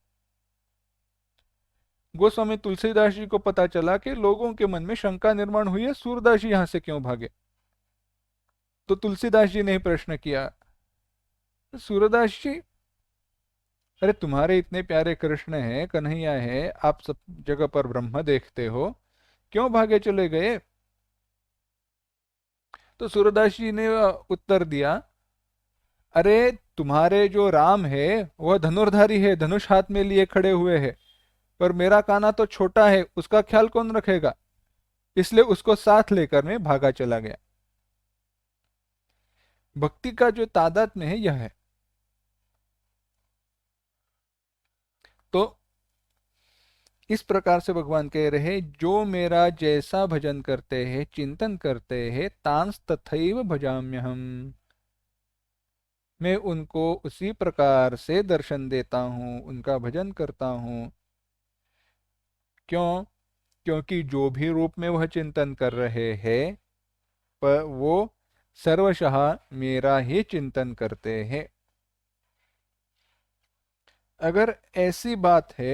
गोस्वामी तुलसीदास जी को पता चला कि लोगों के मन में शंका निर्माण हुई है, सूरदास जी यहां से क्यों भागे। तो तुलसीदास जी ने प्रश्न किया, सूरदास जी, अरे तुम्हारे इतने प्यारे कृष्ण हैं, कन्हैया है, आप सब जगह पर ब्रह्म देखते हो, क्यों भागे चले गए। तो सूरदास जी ने उत्तर दिया, अरे तुम्हारे जो राम है वह धनुर्धारी है, धनुष हाथ में लिए खड़े हुए हैं, पर मेरा कान्हा तो छोटा है, उसका ख्याल कौन रखेगा, इसलिए उसको साथ लेकर मैं भागा चला गया। भक्ति का जो तादात्म्य है यह है। तो इस प्रकार से भगवान कह रहे, जो मेरा जैसा भजन करते हैं, चिंतन करते हैं, तांस तथैव भजाम्यहम्, मैं उनको उसी प्रकार से दर्शन देता हूं, उनका भजन करता हूं। क्यों? क्योंकि जो भी रूप में वह चिंतन कर रहे हैं, पर वो सर्वशः मेरा ही चिंतन करते हैं। अगर ऐसी बात है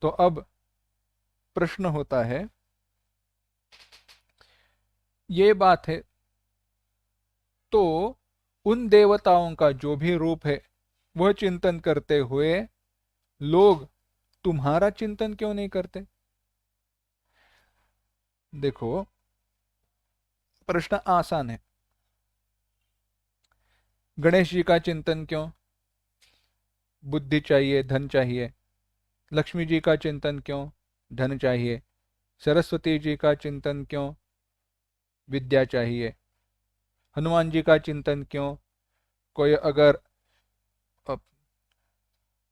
तो अब प्रश्न होता है, ये बात है तो उन देवताओं का जो भी रूप है वह चिंतन करते हुए लोग तुम्हारा चिंतन क्यों नहीं करते? देखो, प्रश्न आसान है। गणेश जी का चिंतन क्यों? बुद्धि चाहिए, धन चाहिए। लक्ष्मी जी का चिंतन क्यों? धन चाहिए। सरस्वती जी का चिंतन क्यों? विद्या चाहिए। हनुमान जी का चिंतन क्यों? कोई अगर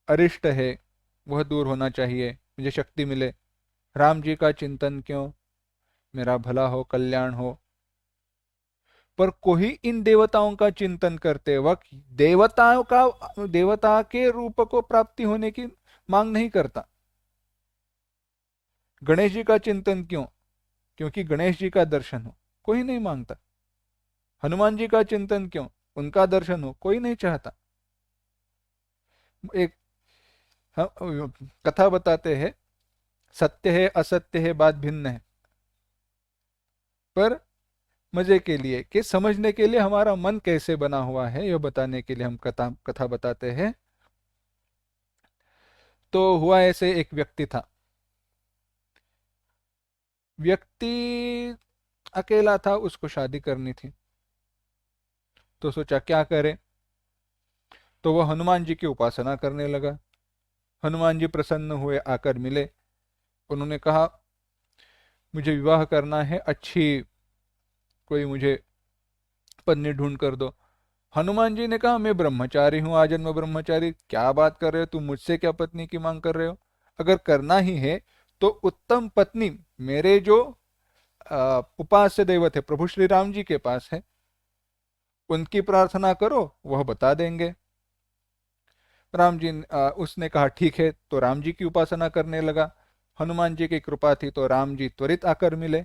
अरिष्ट है वह दूर होना चाहिए, मुझे शक्ति मिले। राम जी का चिंतन क्यों, मेरा भला हो, कल्याण हो। पर कोई इन देवताओं का चिंतन करते वक्त देवता के रूप को प्राप्ति होने की मांग नहीं करता। गणेश जी का चिंतन क्यों, क्योंकि गणेश जी का दर्शन हो, कोई नहीं मांगता। हनुमान जी का चिंतन क्यों, उनका दर्शन हो, कोई नहीं चाहता। एक कथा बताते हैं, सत्य है असत्य है बात भिन्न है, पर मजे के लिए, कि समझने के लिए हमारा मन कैसे बना हुआ है यह बताने के लिए हम कथा कथा बताते हैं। तो हुआ ऐसे, एक व्यक्ति था। व्यक्ति अकेला था, उसको शादी करनी थी, तो सोचा क्या करे। तो वह हनुमान जी की उपासना करने लगा। हनुमान जी प्रसन्न हुए, आकर मिले। उन्होंने कहा मुझे विवाह करना है, अच्छी कोई मुझे पत्नी ढूंढ कर दो। हनुमान जी ने कहा मैं ब्रह्मचारी हूं, आजन्म ब्रह्मचारी, क्या बात कर रहे हो तुम, मुझसे क्या पत्नी की मांग कर रहे हो। अगर करना ही है तो उत्तम पत्नी मेरे जो उपास्य देवत है प्रभु श्री राम जी के पास है, उनकी प्रार्थना करो, वह बता देंगे। राम जी उसने कहा ठीक है, तो राम जी की उपासना करने लगा। हनुमान जी की कृपा थी तो राम जी त्वरित आकर मिले।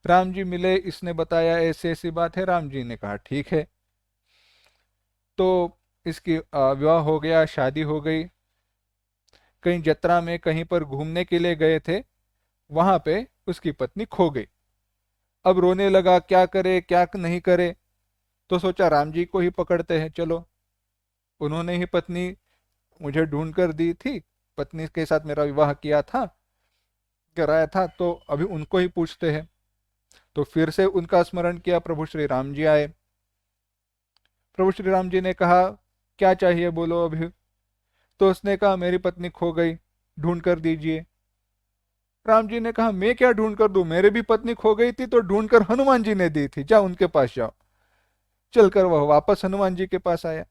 राम जी मिले, इसने बताया ऐसी ऐसी बात है, राम जी ने कहा ठीक है। तो इसकी विवाह हो गया, शादी हो गई। कहीं जत्रा में कहीं पर घूमने के लिए गए थे, वहां पे उसकी पत्नी खो गई। अब रोने लगा, क्या करे क्या नहीं करे। तो सोचा राम जी को ही पकड़ते हैं, चलो। उन्होंने ही पत्नी मुझे ढूंढ कर दी थी, पत्नी के साथ मेरा विवाह किया था, कराया था, तो अभी उनको ही पूछते हैं। तो फिर से उनका स्मरण किया, प्रभु श्री राम जी आए। प्रभु श्री राम जी ने कहा क्या चाहिए बोलो अभी। तो उसने कहा मेरी पत्नी खो गई, ढूंढ कर दीजिए। राम जी ने कहा मैं क्या ढूंढ कर दूं, मेरी भी पत्नी खो गई थी तो ढूंढ कर हनुमान जी ने दी थी, जा उनके पास जाओ। चलकर वह वापस हनुमान जी के पास आया।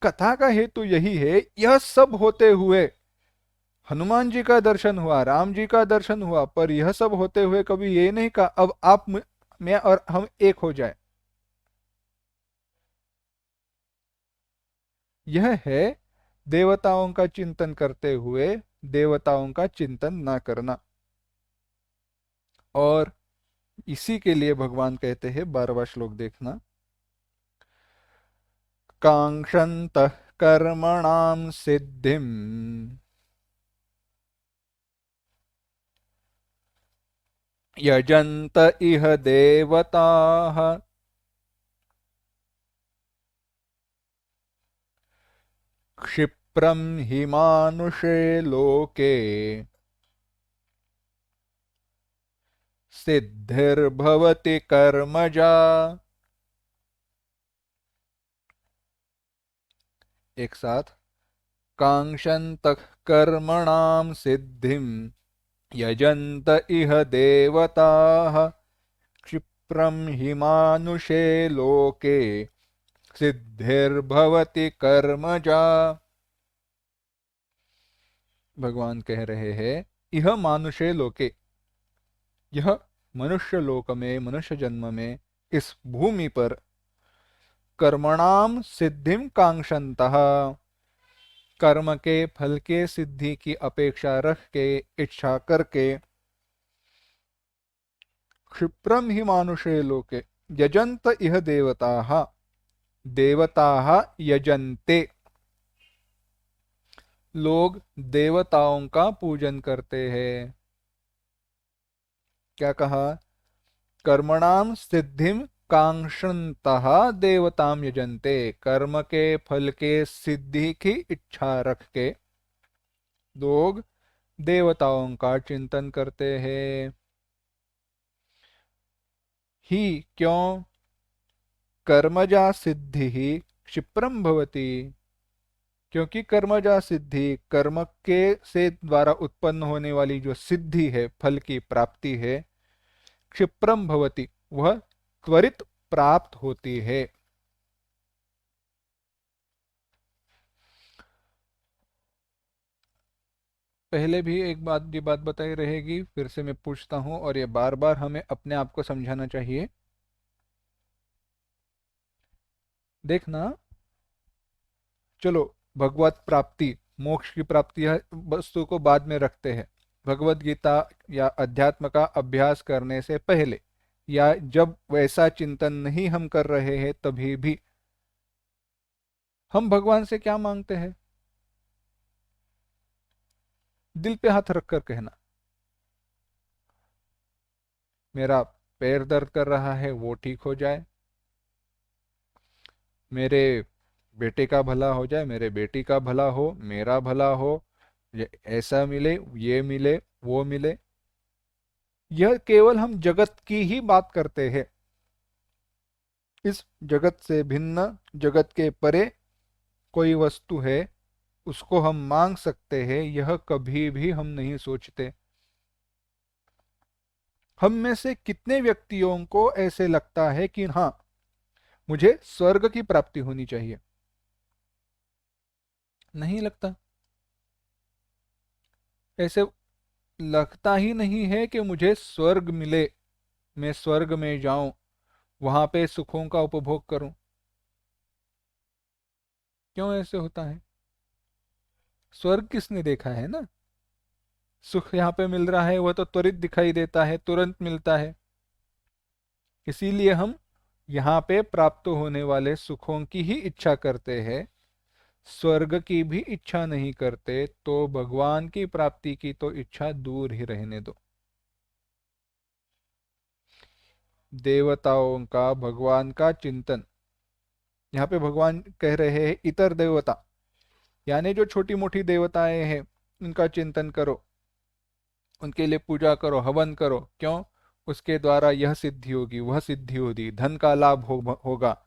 कथा का हेतु यही है, यह सब होते हुए हनुमान जी का दर्शन हुआ, राम जी का दर्शन हुआ, पर यह सब होते हुए कभी ये नहीं कहा अब आप मैं और हम एक हो जाए। यह है देवताओं का चिंतन करते हुए देवताओं का चिंतन ना करना। और इसी के लिए भगवान कहते हैं, 12वां श्लोक देखना, कांक्षन्तः कर्मणां सिद्धिम यजन्त इह देवताः क्षिप्रं हि मानुषे लोके सिद्धिर्भवति कर्मजा। एक साथ, कांक्षन्तः कर्मणां सिद्धिं यजन्त इह देवताः क्षिप्रं हि मानुषे लोके सिद्धिर्भवति कर्मजा। भगवान कह रहे हैं यह मानुषे लोके, यह मनुष्य लोक में, मनुष्य जन्म में, इस भूमि पर कर्मणाम सिद्धिम कांक्षन्तः, कर्म के फल के सिद्धि की अपेक्षा रख के, इच्छा करके, क्षिप्रम ही मानुषे लोके यजंत इह देवताः, देवताः यजन्ते, लोग देवताओं का पूजन करते हैं। क्या कहा, कर्मणाम सिद्धिम कांक्षन्तः देवताम यजन्ते, कर्म के फल के सिद्धि की इच्छा रख के लोग देवताओं का चिंतन करते हैं। ही क्यों, कर्मजा सिद्धि ही क्षिप्रम भवति, क्योंकि कर्मजा सिद्धि, कर्म के से द्वारा उत्पन्न होने वाली जो सिद्धि है, फल की प्राप्ति है, क्षिप्रम भवति, वह त्वरित प्राप्त होती है। पहले भी एक बात ये बात बताई रहेगी, फिर से मैं पूछता हूँ, और ये बार बार हमें अपने आप को समझाना चाहिए। देखना, चलो, भगवत प्राप्ति, मोक्ष की प्राप्ति है, वस्तु को बाद में रखते हैं। भगवत गीता या अध्यात्म का अभ्यास करने से पहले, या जब वैसा चिंतन नहीं हम कर रहे हैं, तभी भी हम भगवान से क्या मांगते हैं? दिल पे हाथ रखकर कहना, मेरा पैर दर्द कर रहा है, वो ठीक हो जाए, मेरे बेटे का भला हो जाए, मेरे बेटी का भला हो, मेरा भला हो, ये ऐसा मिले, ये मिले, वो मिले। यह केवल हम जगत की ही बात करते हैं। इस जगत से भिन्न, जगत के परे कोई वस्तु है, उसको हम मांग सकते हैं, यह कभी भी हम नहीं सोचते। हम में से कितने व्यक्तियों को ऐसे लगता है कि हाँ, मुझे स्वर्ग की प्राप्ति होनी चाहिए? नहीं लगता। ऐसे लगता ही नहीं है कि मुझे स्वर्ग मिले, मैं स्वर्ग में जाऊं, वहां पे सुखों का उपभोग करूं। क्यों ऐसे होता है? स्वर्ग किसने देखा है ना? सुख यहाँ पे मिल रहा है, वह तो त्वरित दिखाई देता है, तुरंत मिलता है। इसीलिए हम यहाँ पे प्राप्त होने वाले सुखों की ही इच्छा करते हैं, स्वर्ग की भी इच्छा नहीं करते। तो भगवान की प्राप्ति की तो इच्छा दूर ही रहने दो। देवताओं का, भगवान का चिंतन, यहाँ पे भगवान कह रहे हैं इतर देवता, यानी जो छोटी मोटी देवताएं हैं, उनका चिंतन करो, उनके लिए पूजा करो, हवन करो। क्यों? उसके द्वारा यह सिद्धि होगी, वह सिद्धि होगी, धन का लाभ होगा।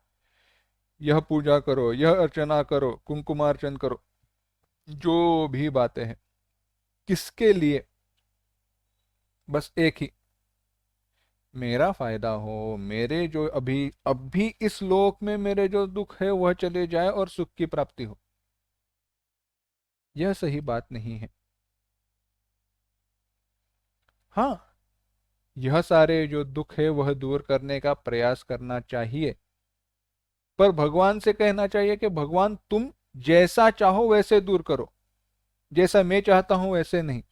यह पूजा करो, यह अर्चना करो, कुंकुमार्चन करो, जो भी बातें हैं, किसके लिए? बस एक ही, मेरा फायदा हो, मेरे जो अभी अभी इस लोक में मेरे जो दुख है वह चले जाए और सुख की प्राप्ति हो। यह सही बात नहीं है। हाँ, यह सारे जो दुख है वह दूर करने का प्रयास करना चाहिए, पर भगवान से कहना चाहिए कि भगवान तुम जैसा चाहो वैसे दूर करो, जैसा मैं चाहता हूं वैसे नहीं।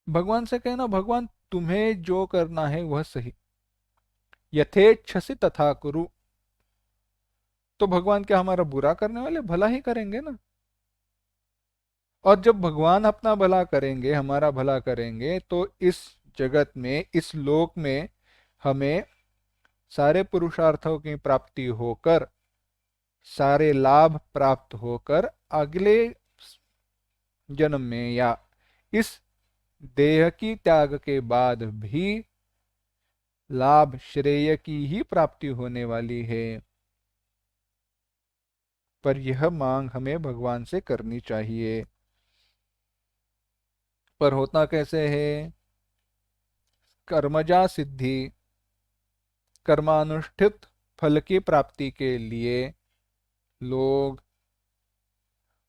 भगवान से कहना, भगवान तुम्हें जो करना है वह सही, यथेच्छसि तथा कुरु। तो भगवान क्या हमारा बुरा करने वाले? भला ही करेंगे ना। और जब भगवान अपना भला करेंगे, हमारा भला करेंगे, तो इस जगत में, इस लोक में हमें सारे पुरुषार्थों की प्राप्ति होकर, सारे लाभ प्राप्त होकर, अगले जन्म में या इस देह की त्याग के बाद भी लाभ, श्रेय की ही प्राप्ति होने वाली है। पर यह मांग हमें भगवान से करनी चाहिए। पर होता कैसे है? कर्मजा सिद्धि, कर्मानुष्ठित फल की प्राप्ति के लिए लोग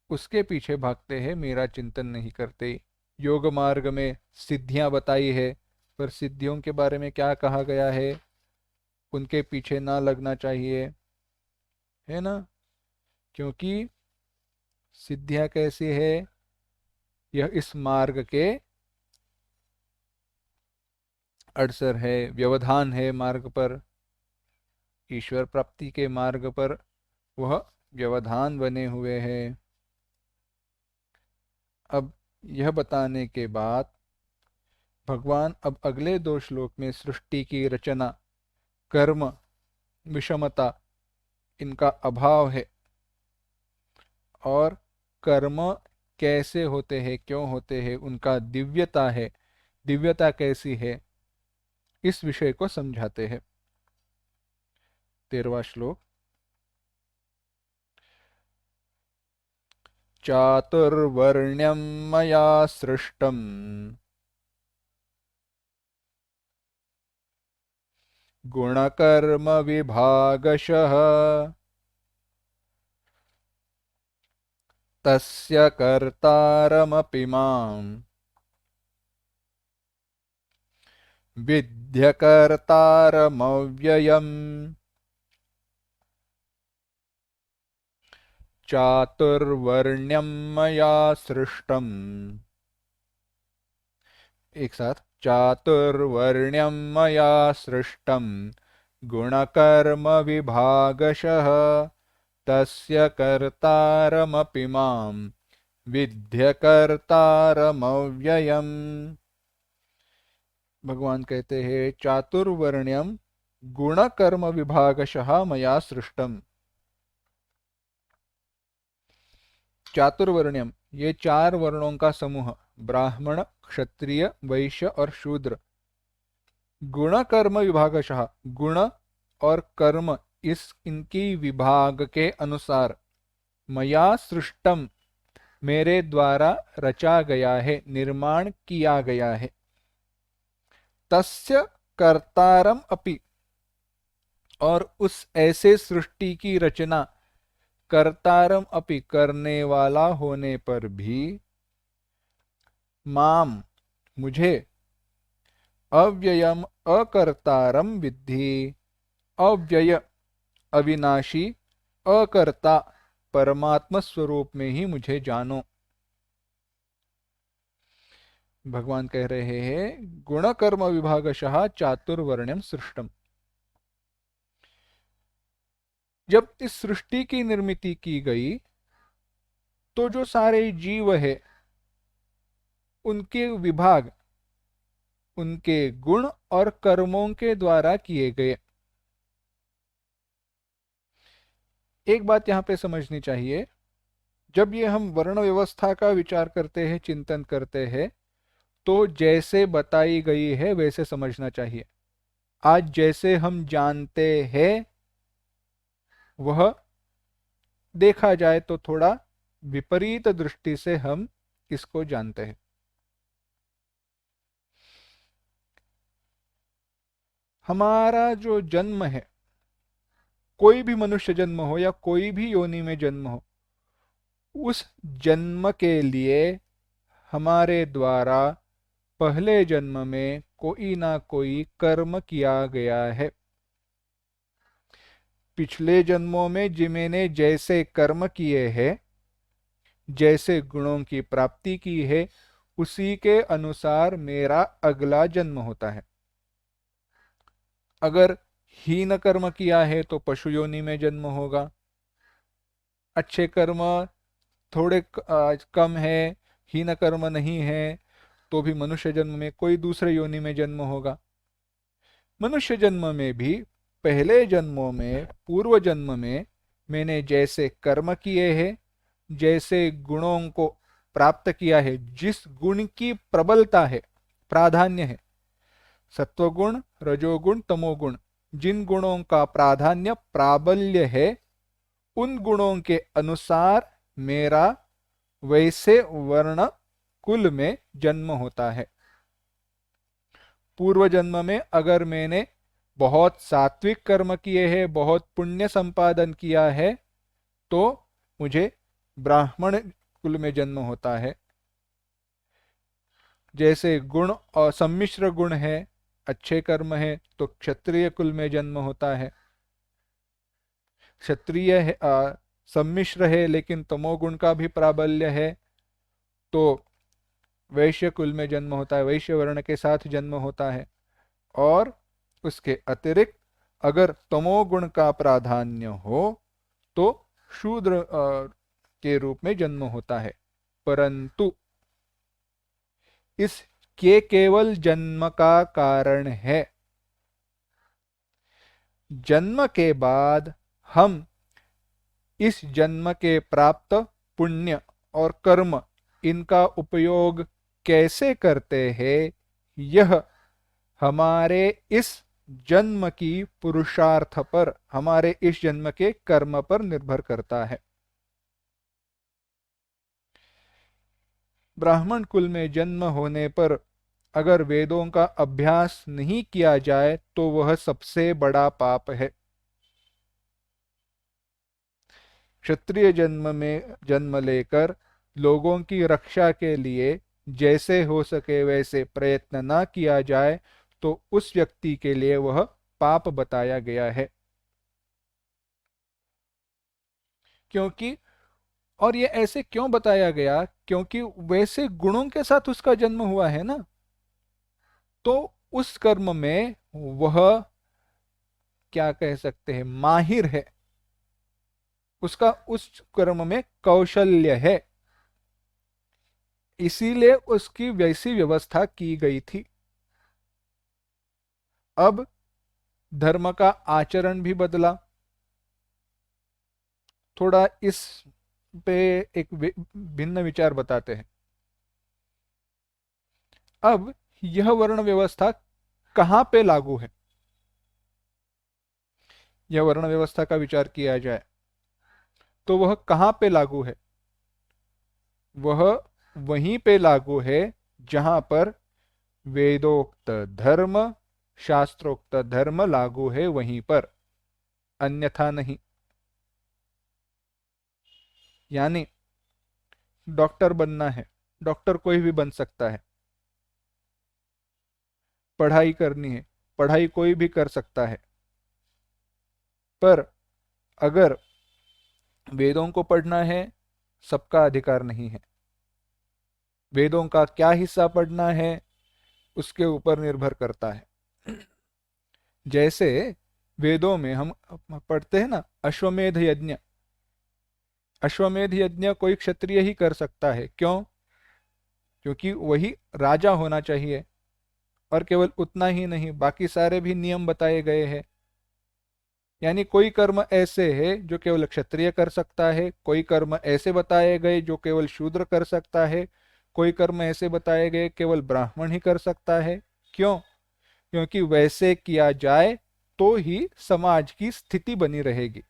उसके पीछे भागते हैं, मेरा चिंतन नहीं करते। योग मार्ग में सिद्धियां बताई है, पर सिद्धियों के बारे में क्या कहा गया है? उनके पीछे ना लगना चाहिए, है ना? क्योंकि सिद्धियां कैसी है? यह इस मार्ग के अड़सर है, व्यवधान है मार्ग पर, ईश्वर प्राप्ति के मार्ग पर वह व्यवधान बने हुए हैं। अब यह बताने के बाद भगवान अब अगले 2 श्लोक में सृष्टि की रचना, कर्म, विषमता, इनका अभाव है, और कर्म कैसे होते हैं, क्यों होते हैं, उनका दिव्यता है, दिव्यता कैसी है, इस विषय को समझाते हैं। 13वां श्लोक। चातुर्वर्ण्यं मया सृष्टम् गुणकर्म विभागशः तस्य कर्तारमपि मां विद्य कर्तारमव्ययम् चातुर्वर्ण्यं मया सृष्टम्। एक साथ, चातुर्वर्ण्यं मया सृष्टम् गुणकर्म विभागशः तस्य कर्तारमपि मां विद्य कर्तारमव्ययम्। भगवान कहते हैं चातुर्वर्ण्यम गुणकर्म विभागशः मया सृष्टम। चातुर्वर्ण्यम, ये चार वर्णों का समूह, ब्राह्मण, क्षत्रिय, वैश्य और शूद्र। गुण कर्म विभागशः, गुण और कर्म इनकी विभाग के अनुसार, मया सृष्टम, मेरे द्वारा रचा गया है, निर्माण किया गया है। तस्य कर्तारम अपि, और उस ऐसे सृष्टि की रचना, कर्तारम अपि, करने वाला होने पर भी, माम, मुझे, अव्ययम, अकर्तारम विद्धि, अव्यय, अविनाशी, अकर्ता, परमात्मा स्वरूप में ही मुझे जानो। भगवान कह रहे हैं गुण कर्म विभागशः चातुर्वर्ण्यम सृष्टम। जब इस सृष्टि की निर्मिति की गई तो जो सारे जीव है उनके विभाग उनके गुण और कर्मों के द्वारा किए गए। एक बात यहां पे समझनी चाहिए, जब ये हम वर्ण व्यवस्था का विचार करते हैं, चिंतन करते हैं, तो जैसे बताई गई है वैसे समझना चाहिए। आज जैसे हम जानते हैं वह देखा जाए तो थोड़ा विपरीत दृष्टि से हम इसको जानते हैं। हमारा जो जन्म है, कोई भी मनुष्य जन्म हो या कोई भी योनि में जन्म हो, उस जन्म के लिए हमारे द्वारा पहले जन्म में कोई ना कोई कर्म किया गया है। पिछले जन्मों में जिन्होंने जैसे कर्म किए हैं, जैसे गुणों की प्राप्ति की है, उसी के अनुसार मेरा अगला जन्म होता है। अगर हीन कर्म किया है तो पशु योनि में जन्म होगा, अच्छे कर्म थोड़े कम है, हीन कर्म नहीं है, तो भी मनुष्य जन्म में कोई दूसरे योनि में जन्म होगा। मनुष्य जन्म में भी पहले जन्मों में, पूर्व जन्म में मैंने जैसे कर्म किए हैं, जैसे गुणों को प्राप्त किया है, जिस गुण की प्रबलता है, प्राधान्य है, सत्वगुण, रजोगुण, तमोगुण, जिन गुणों का प्राधान्य, प्राबल्य है, उन गुणों के अनुसार मेरा वैसे वर्ण कुल में जन्म होता है। पूर्व जन्म में अगर मैंने बहुत सात्विक कर्म किए हैं, बहुत पुण्य संपादन किया है, तो मुझे ब्राह्मण कुल में जन्म होता है। जैसे गुण और सम्मिश्र गुण है, अच्छे कर्म है, तो क्षत्रिय कुल में जन्म होता है। क्षत्रिय है, सम्मिश्र है लेकिन तमोगुण का भी प्राबल्य है, तो वैश्य कुल में जन्म होता है, वैश्य वर्ण के साथ जन्म होता है। और उसके अतिरिक्त अगर तमोगुण का प्राधान्य हो तो शूद्र के रूप में जन्म होता है। परंतु इसके केवल जन्म का कारण है। जन्म के बाद हम इस जन्म के प्राप्त पुण्य और कर्म, इनका उपयोग कैसे करते हैं, यह हमारे इस जन्म की पुरुषार्थ पर, हमारे इस जन्म के कर्म पर निर्भर करता है। ब्राह्मण कुल में जन्म होने पर अगर वेदों का अभ्यास नहीं किया जाए तो वह सबसे बड़ा पाप है। क्षत्रिय जन्म में जन्म लेकर लोगों की रक्षा के लिए जैसे हो सके वैसे प्रयत्न ना किया जाए तो उस व्यक्ति के लिए वह पाप बताया गया है। क्योंकि और ये ऐसे क्यों बताया गया, क्योंकि वैसे गुणों के साथ उसका जन्म हुआ है ना, तो उस कर्म में वह क्या कह सकते हैं, माहिर है, उसका उस कर्म में कौशल्य है, इसीलिए उसकी वैसी व्यवस्था की गई थी। अब धर्म का आचरण भी बदला। थोड़ा इस पे एक भिन्न विचार बताते हैं। अब यह वर्ण व्यवस्था कहां पे लागू है, यह वर्ण व्यवस्था का विचार किया जाए तो वह कहां पे लागू है, वह वहीं पे लागू है जहां पर वेदोक्त धर्म, शास्त्रोक्त धर्म लागू है, वहीं पर, अन्यथा नहीं। यानी डॉक्टर बनना है, डॉक्टर कोई भी बन सकता है। पढ़ाई करनी है, पढ़ाई कोई भी कर सकता है। पर अगर वेदों को पढ़ना है, सबका अधिकार नहीं है। वेदों का क्या हिस्सा पढ़ना है उसके ऊपर निर्भर करता है। जैसे वेदों में हम पढ़ते हैं ना, अश्वमेध यज्ञ, अश्वमेध यज्ञ कोई क्षत्रिय ही कर सकता है। क्यों? क्योंकि वही राजा होना चाहिए। और केवल उतना ही नहीं, बाकी सारे भी नियम बताए गए हैं। यानी कोई कर्म ऐसे है जो केवल क्षत्रिय कर सकता है, कोई कर्म ऐसे बताए गए जो केवल शूद्र कर सकता है, कोई कर्म ऐसे बताए गए केवल ब्राह्मण ही कर सकता है। क्यों? क्योंकि वैसे किया जाए तो ही समाज की स्थिति बनी रहेगी।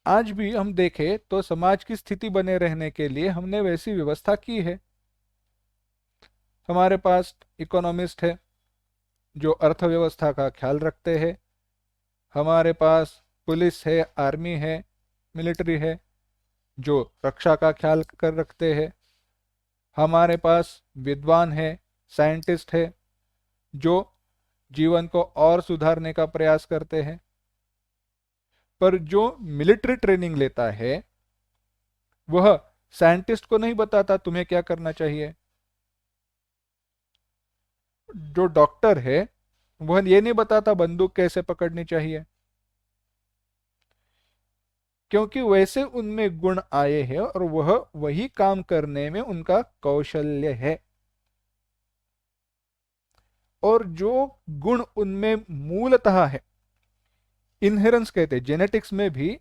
आज भी हम देखें तो समाज की स्थिति बने रहने के लिए हमने वैसी व्यवस्था की है। हमारे पास इकोनॉमिस्ट है जो अर्थव्यवस्था का ख्याल रखते हैं, हमारे पास पुलिस है, आर्मी है, मिलिट्री है जो रक्षा का ख्याल कर रखते हैं, हमारे पास विद्वान है, साइंटिस्ट है जो जीवन को और सुधारने का प्रयास करते हैं। पर जो मिलिट्री ट्रेनिंग लेता है वह साइंटिस्ट को नहीं बताता तुम्हें क्या करना चाहिए। जो डॉक्टर है वह ये नहीं बताता बंदूक कैसे पकड़नी चाहिए, क्योंकि वैसे उनमें गुण आए हैं और वह वही काम करने में उनका कौशल्य है। और जो गुण उनमें मूलतः है, इनहेरेंस कहते हैं, जेनेटिक्स में भी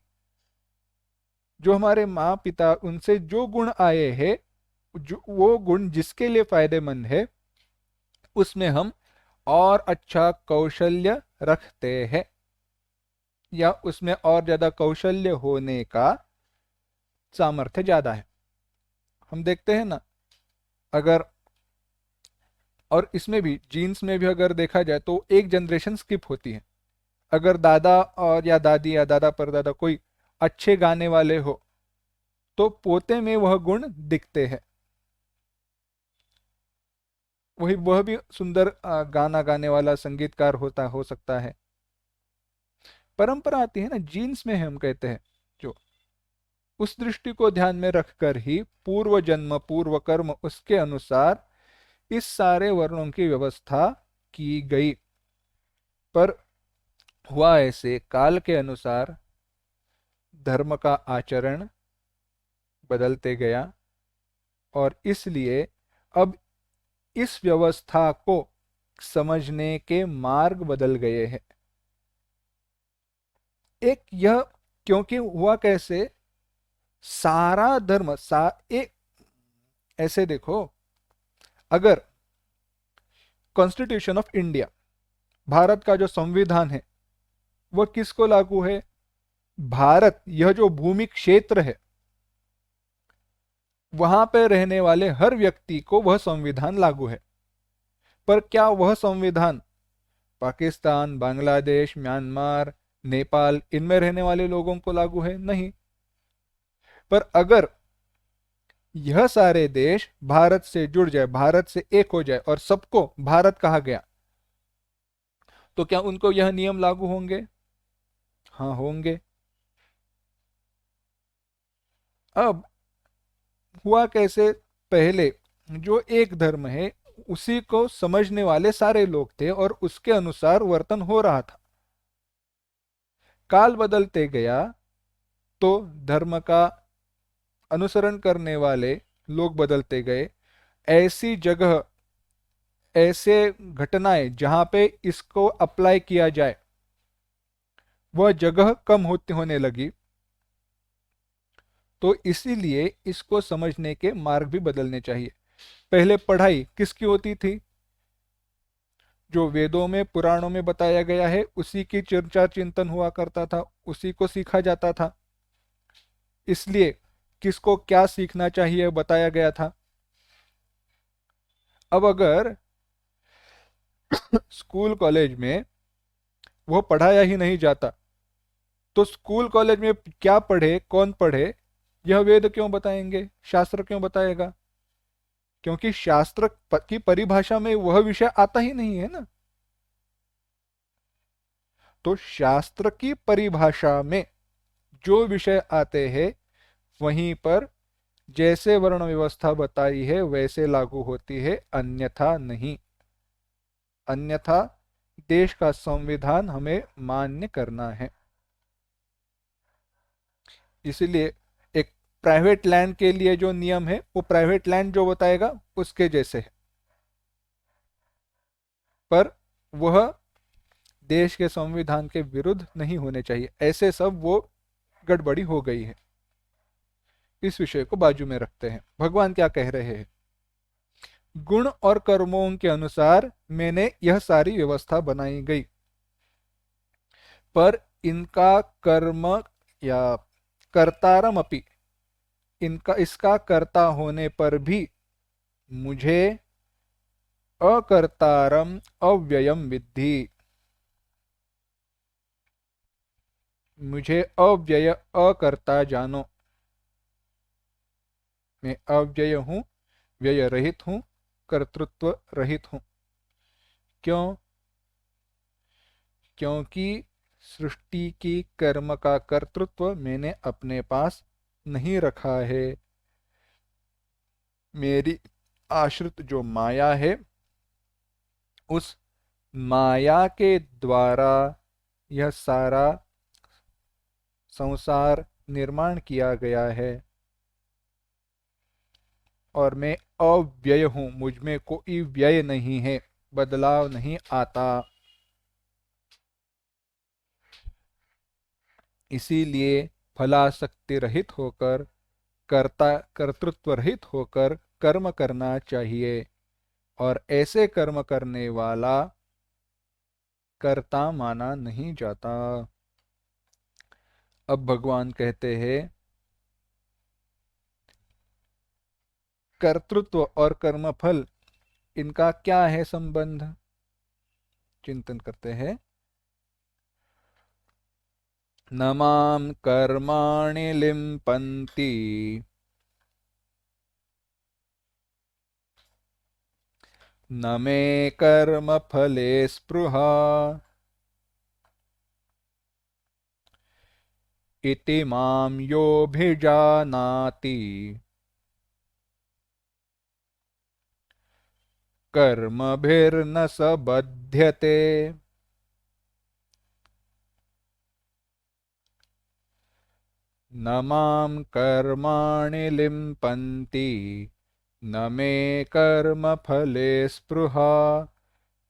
जो हमारे माँ पिता उनसे जो गुण आए हैं, जो वो गुण जिसके लिए फायदेमंद है उसमें हम और अच्छा कौशल्य रखते हैं, या उसमें और ज्यादा कौशल्य होने का सामर्थ्य ज्यादा है। हम देखते हैं ना, अगर और इसमें भी जीन्स में भी अगर देखा जाए तो एक जनरेशन स्किप होती है। अगर दादा और या दादी या दादा परदादा कोई अच्छे गाने वाले हो तो पोते में वह गुण दिखते हैं। वह भी सुंदर गाना गाने वाला संगीतकार हो सकता है। परंपरा आती है ना, जीन्स में है, हम कहते हैं जो, उस दृष्टि को ध्यान में रखकर ही पूर्व जन्म पूर्व कर्म उसके अनुसार इस सारे वर्णों की व्यवस्था की गई। पर हुआ ऐसे, काल के अनुसार धर्म का आचरण बदलते गया और इसलिए अब इस व्यवस्था को समझने के मार्ग बदल गए हैं। एक यह, क्योंकि हुआ कैसे, सारा धर्म एक ऐसे देखो, अगर कॉन्स्टिट्यूशन ऑफ इंडिया, भारत का जो संविधान है, वह किसको लागू है? भारत, यह जो भूमि क्षेत्र है वहां पर रहने वाले हर व्यक्ति को वह संविधान लागू है। पर क्या वह संविधान पाकिस्तान, बांग्लादेश, म्यांमार नेपाल, इनमें रहने वाले लोगों को लागू है? नहीं। पर अगर यह सारे देश भारत से जुड़ जाए, भारत से एक हो जाए और सबको भारत कहा गया, तो क्या उनको यह नियम लागू होंगे? हाँ, होंगे। अब हुआ कैसे? पहले जो एक धर्म है उसी को समझने वाले सारे लोग थे और उसके अनुसार वर्तन हो रहा था। काल बदलते गया तो धर्म का अनुसरण करने वाले लोग बदलते गए। ऐसी जगह, ऐसे घटनाएं जहां पे इसको अप्लाई किया जाए वह जगह कम होती होने लगी। तो इसीलिए इसको समझने के मार्ग भी बदलने चाहिए। पहले पढ़ाई किसकी होती थी? जो वेदों में, पुराणों में बताया गया है उसी की चर्चा चिंतन हुआ करता था, उसी को सीखा जाता था। इसलिए किसको क्या सीखना चाहिए बताया गया था। अब अगर स्कूल कॉलेज में वो पढ़ाया ही नहीं जाता तो स्कूल कॉलेज में क्या पढ़े, कौन पढ़े, यह वेद क्यों बताएंगे, शास्त्र क्यों बताएगा? क्योंकि शास्त्र की परिभाषा में वह विषय आता ही नहीं है ना। तो शास्त्र की परिभाषा में जो विषय आते हैं वहीं पर जैसे वर्ण व्यवस्था बताई है वैसे लागू होती है, अन्यथा नहीं। अन्यथा देश का संविधान हमें मान्य करना है। इसलिए एक प्राइवेट लैंड के लिए जो नियम है वो प्राइवेट लैंड जो बताएगा उसके जैसे है, पर वह देश के संविधान के विरुद्ध नहीं होने चाहिए। ऐसे सब वो गड़बड़ी हो गई है। इस विषय को बाजू में रखते हैं। भगवान क्या कह रहे हैं? गुण और कर्मों के अनुसार मैंने यह सारी व्यवस्था बनाई गई, पर इनका कर्म या कर्तारम अपि, इनका इसका कर्ता होने पर भी मुझे अकर्तारम अव्ययम विद्धि, मुझे अव्यय अकर्ता जानो। मैं अव्यय हूं, व्यय रहित हूं, कर्तृत्व रहित हूं। क्यों? क्योंकि सृष्टि की कर्म का कर्तृत्व मैंने अपने पास नहीं रखा है। मेरी आश्रित जो माया है उस माया के द्वारा यह सारा संसार निर्माण किया गया है और मैं अव्यय हूं, मुझ में कोई व्यय नहीं है, बदलाव नहीं आता। इसीलिए फलासक्ति रहित होकर, कर्ता कर्तृत्व रहित होकर कर्म करना चाहिए और ऐसे कर्म करने वाला कर्ता माना नहीं जाता। अब भगवान कहते हैं कर्तृत्व और कर्मफल इनका क्या है संबंध? चिंतन करते हैं। न मां कर्माणि लिम्पन्ति न मे कर्मफले स्पृहा इति मां योऽभिजानाति कर्मभिर्न स बध्यते। न मां कर्माणि लिम्पन्ति न मे कर्मफले स्पृहा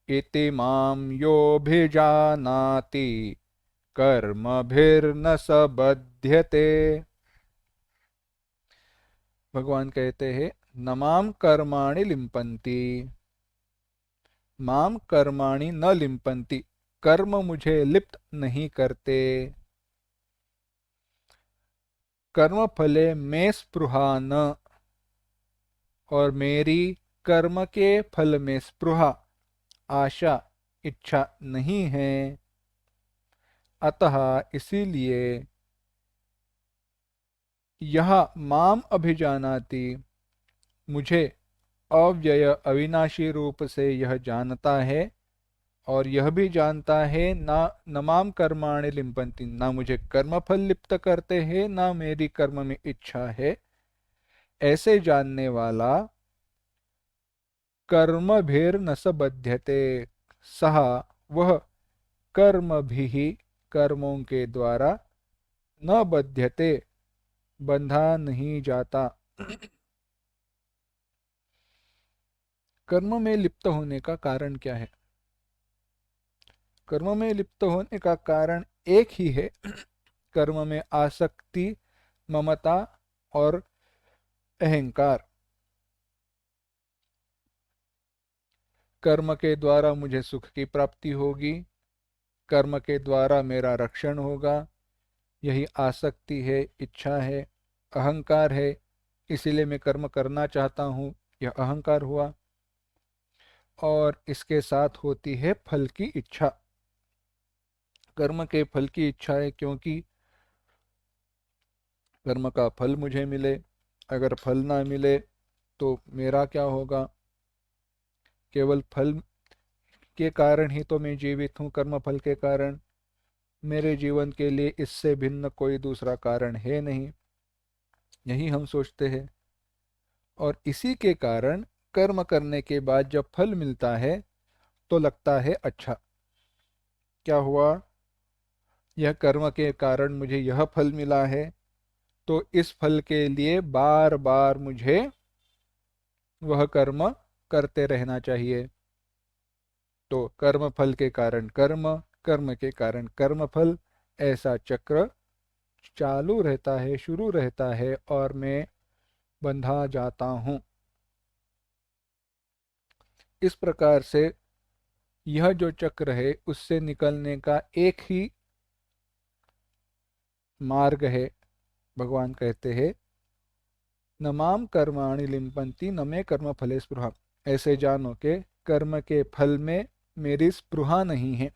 इति मां योऽभिजानाति कर्मभिर्न स बध्यते। भगवान कहते हैं न मां कर्माणि लिम्पन्ति, माम कर्माणि न लिम्पन्ति, कर्म मुझे लिप्त नहीं करते। कर्म फले में स्पृहा न, और मेरी कर्म के फल में स्पृहा, आशा, इच्छा नहीं है। अतः इसीलिए यह माम अभिजानाति, मुझे अव्यय अविनाशी रूप से यह जानता है, और यह भी जानता है ना नमाम कर्माणि लिम्पन्ति, ना मुझे कर्मफल लिप्त करते हैं, ना मेरी कर्म में इच्छा है, ऐसे जानने वाला कर्म भेर न स बध्यते, सह वह कर्म भी कर्मों के द्वारा न बध्यते, बंधा नहीं जाता। कर्म में लिप्त होने का कारण क्या है? कर्म में लिप्त होने का कारण एक ही है, कर्म में आसक्ति, ममता और अहंकार। कर्म के द्वारा मुझे सुख की प्राप्ति होगी, कर्म के द्वारा मेरा रक्षण होगा, यही आसक्ति है, इच्छा है, अहंकार है, इसीलिए मैं कर्म करना चाहता हूँ, यह अहंकार हुआ। और इसके साथ होती है फल की इच्छा। कर्म के फल की इच्छा है, क्योंकि कर्म का फल मुझे मिले, अगर फल ना मिले तो मेरा क्या होगा? केवल फल के कारण ही तो मैं जीवित हूँ, कर्म फल के कारण। मेरे जीवन के लिए इससे भिन्न कोई दूसरा कारण है नहीं, यही हम सोचते हैं। और इसी के कारण कर्म करने के बाद जब फल मिलता है तो लगता है अच्छा, क्या हुआ, यह कर्म के कारण मुझे यह फल मिला है, तो इस फल के लिए बार बार मुझे वह कर्म करते रहना चाहिए। तो कर्म फल के कारण कर्म, कर्म के कारण कर्म फल, ऐसा चक्र चालू रहता है, शुरू रहता है, और मैं बंधा जाता हूँ। इस प्रकार से यह जो चक्र है उससे निकलने का एक ही मार्ग है। भगवान कहते हैं न माम कर्माणि लिम्पन्ति न मे कर्म फले स्पृहा, ऐसे जानो के कर्म के फल में मेरी स्पृहा नहीं है।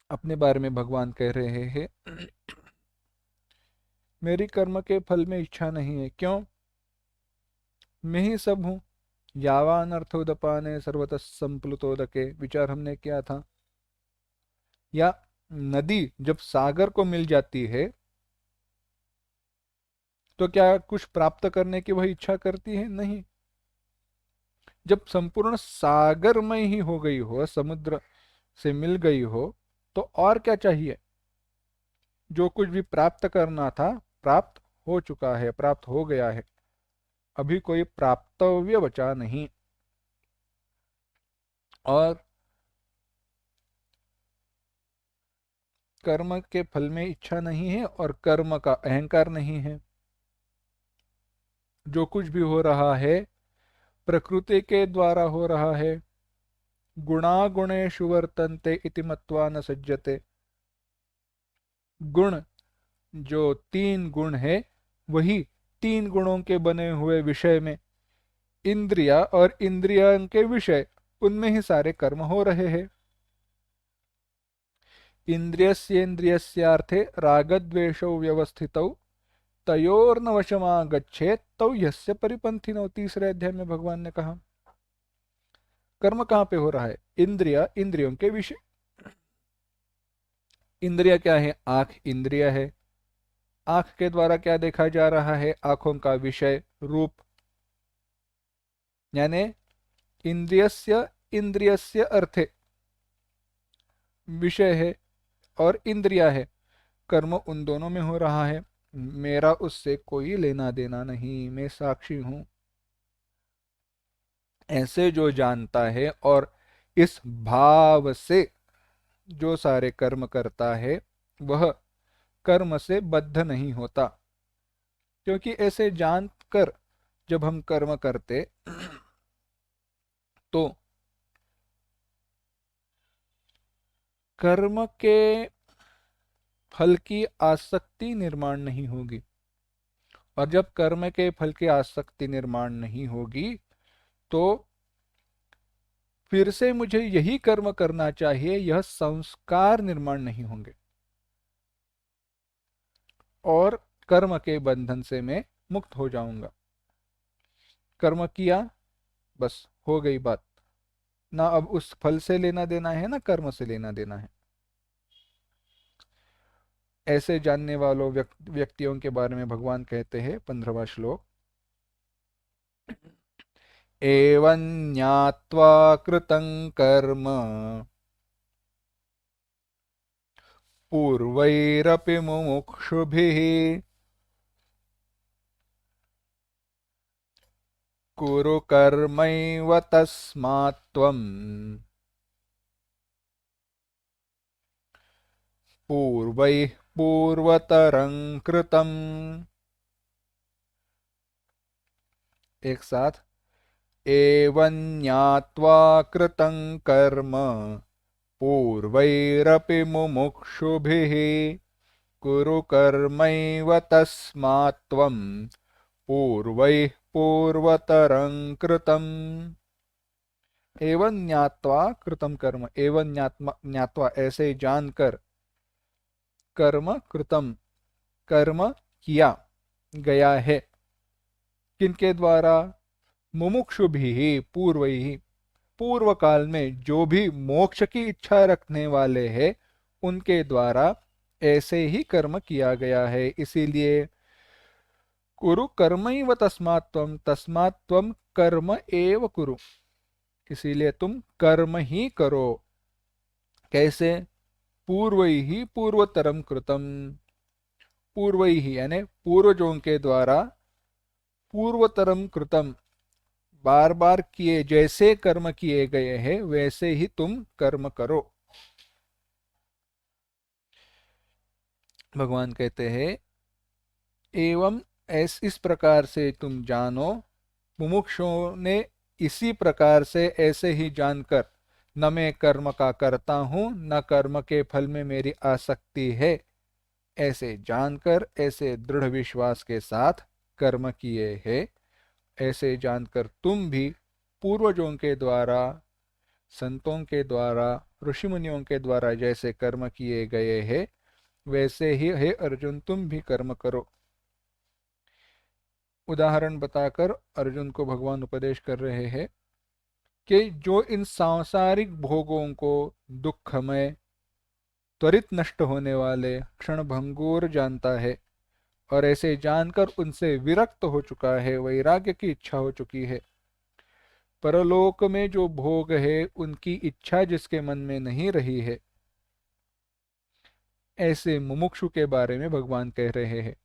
अपने बारे में भगवान कह रहे हैं मेरी कर्म के फल में इच्छा नहीं है। क्यों? मैं ही सब हूँ। यावान अर्थोदपाने सर्वतः संप्लुतोदके, विचार हमने किया था। या नदी जब सागर को मिल जाती है तो क्या कुछ प्राप्त करने की वह इच्छा करती है? नहीं। जब संपूर्ण सागरमय ही हो गई हो, समुद्र से मिल गई हो, तो और क्या चाहिए? जो कुछ भी प्राप्त करना था प्राप्त हो चुका है, प्राप्त हो गया है, अभी कोई प्राप्तव्य बचा नहीं। और कर्म के फल में इच्छा नहीं है और कर्म का अहंकार नहीं है। जो कुछ भी हो रहा है प्रकृति के द्वारा हो रहा है। गुणा गुणेषु वर्तन्ते इति मत्वा न सज्जते। गुण, जो तीन गुण है, वही तीन गुणों के बने हुए विषय में इंद्रिया और इंद्रियों के विषय, उनमें ही सारे कर्म हो रहे हैं। इंद्रियस्येन्द्रियस्यार्थे रागद्वेषौ व्यवस्थितौ तयोर्न वशमागच्छेत् तौ यस्य परिपंथिनौ, तीसरे अध्याय में भगवान ने कहा। कर्म कहाँ पे हो रहा है? इंद्रिया, इंद्रियों के विषय। इंद्रिया क्या है? आंख इंद्रिय है। आंख के द्वारा क्या देखा जा रहा है? आंखों का विषय रूप, यानी इंद्रियस्य इंद्रियस्य अर्थे विषय है और इंद्रिया है। कर्म उन दोनों में हो रहा है, मेरा उससे कोई लेना देना नहीं, मैं साक्षी हूं। ऐसे जो जानता है और इस भाव से जो सारे कर्म करता है, वह कर्म से बद्ध नहीं होता। क्योंकि ऐसे जानकर जब हम कर्म करते तो कर्म के फल की आसक्ति निर्माण नहीं होगी। और जब कर्म के फल की आसक्ति निर्माण नहीं होगी तो फिर से मुझे यही कर्म करना चाहिए, यह संस्कार निर्माण नहीं होंगे और कर्म के बंधन से मैं मुक्त हो जाऊंगा। कर्म किया, बस हो गई बात। ना अब उस फल से लेना देना है, ना कर्म से लेना देना है। ऐसे जानने वालों व्यक्तियों के बारे में भगवान कहते हैं 15वां श्लोक, एवं ज्ञात्वा कृतं कर्म पूर्वैरपि मुमुक्षुभिः कुरु कर्मैव तस्मात् त्वम् पूर्वैः पूर्वतरं कृतम्। एक साथ, एवं ज्ञात्वा कृतं कर्म पूर्वैरपि मुमुक्षुभिः कुरु कर्मैव तस्मात् त्वम् पूर्वैः पूर्वतरं कृतम्। एवं ज्ञात्वा कृतम कर्म, एवं ज्ञात्वा ऐसे जानकर, कर्म कृतम कर्म किया गया है, किनके द्वारा, मुमुक्षु भी पूर्व ही, पूर्व काल में जो भी मोक्ष की इच्छा रखने वाले हैं उनके द्वारा ऐसे ही कर्म किया गया है। इसीलिए कुरु कर्मैव तस्मात् त्वं कर्म एव कुरु, इसीलिए तुम कर्म ही करो। कैसे, पूर्व ही पूर्वतरम कृतम, पूर्व ही यानी पूर्वजों के द्वारा, पूर्वतरम कृतम बार बार किए, जैसे कर्म किए गए हैं वैसे ही तुम कर्म करो। भगवान कहते हैं एवं इस प्रकार से तुम जानो, मुमुक्षुओं ने इसी प्रकार से ऐसे ही जानकर, न मैं कर्म का करता हूं न कर्म के फल में मेरी आसक्ति है, ऐसे जानकर, ऐसे दृढ़ विश्वास के साथ कर्म किए हैं। ऐसे जानकर तुम भी पूर्वजों के द्वारा, संतों के द्वारा, ऋषि मुनियों के द्वारा जैसे कर्म किए गए हैं वैसे ही हे अर्जुन तुम भी कर्म करो। उदाहरण बताकर अर्जुन को भगवान उपदेश कर रहे हैं कि जो इन सांसारिक भोगों को दुखमय, त्वरित नष्ट होने वाले, क्षण भंगुर जानता है और ऐसे जानकर उनसे विरक्त हो चुका है, वैराग्य की इच्छा हो चुकी है, परलोक में जो भोग है उनकी इच्छा जिसके मन में नहीं रही है, ऐसे मुमुक्षु के बारे में भगवान कह रहे हैं।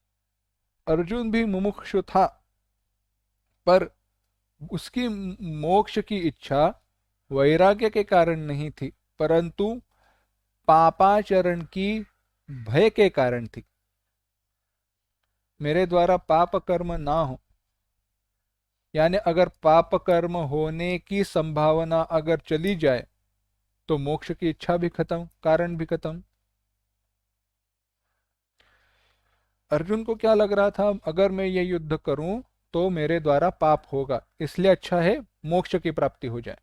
अर्जुन भी मुमुक्षु था, पर उसकी मोक्ष की इच्छा वैराग्य के कारण नहीं थी, परंतु पापाचरण की भय के कारण थी। मेरे द्वारा पाप कर्म ना हो, यानी अगर पाप कर्म होने की संभावना अगर चली जाए तो मोक्ष की इच्छा भी खत्म, कारण भी खत्म। अर्जुन को क्या लग रहा था, अगर मैं ये युद्ध करूं तो मेरे द्वारा पाप होगा, इसलिए अच्छा है मोक्ष की प्राप्ति हो जाए।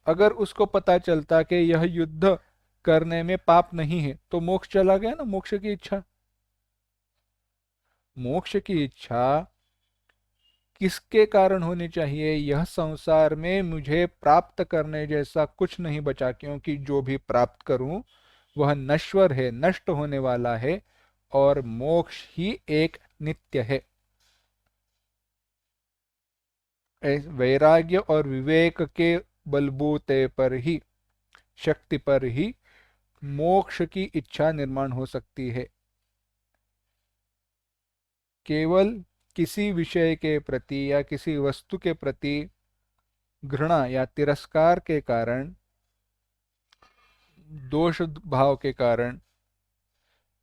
अगर उसको पता चलता कि यह युद्ध करने में पाप नहीं है तो मोक्ष चला गया ना, मोक्ष की इच्छा। मोक्ष की इच्छा किसके कारण होनी चाहिए, यह संसार में मुझे प्राप्त करने जैसा कुछ नहीं बचा, क्योंकि जो भी प्राप्त करूं वह नश्वर है, नष्ट होने वाला है, और मोक्ष ही एक नित्य है। वैराग्य और विवेक के बलबूते पर ही, शक्ति पर ही मोक्ष की इच्छा निर्माण हो सकती है। केवल किसी विषय के प्रति या किसी वस्तु के प्रति घृणा या तिरस्कार के कारण, दोष भाव के कारण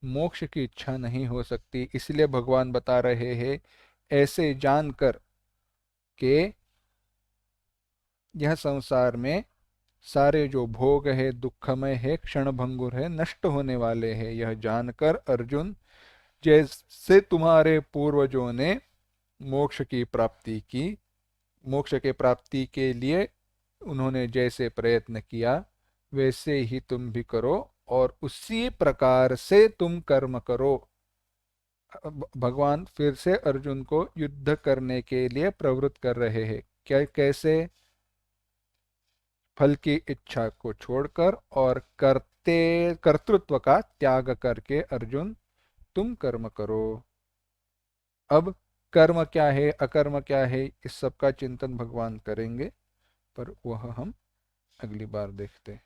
मोक्ष की इच्छा नहीं हो सकती। इसलिए भगवान बता रहे हैं ऐसे जानकर के यह संसार में सारे जो भोग है दुखमय है, क्षण भंगुर है, नष्ट होने वाले हैं, यह जानकर अर्जुन, जैसे तुम्हारे पूर्वजों ने मोक्ष की प्राप्ति की, मोक्ष के प्राप्ति के लिए उन्होंने जैसे प्रयत्न किया वैसे ही तुम भी करो और उसी प्रकार से तुम कर्म करो। भगवान फिर से अर्जुन को युद्ध करने के लिए प्रवृत्त कर रहे हैं। क्या कैसे? फल की इच्छा को छोड़कर और कर्तृत्व का त्याग करके अर्जुन तुम कर्म करो। अब कर्म क्या है, अकर्म क्या है, इस सब का चिंतन भगवान करेंगे, पर वह हम अगली बार देखते हैं।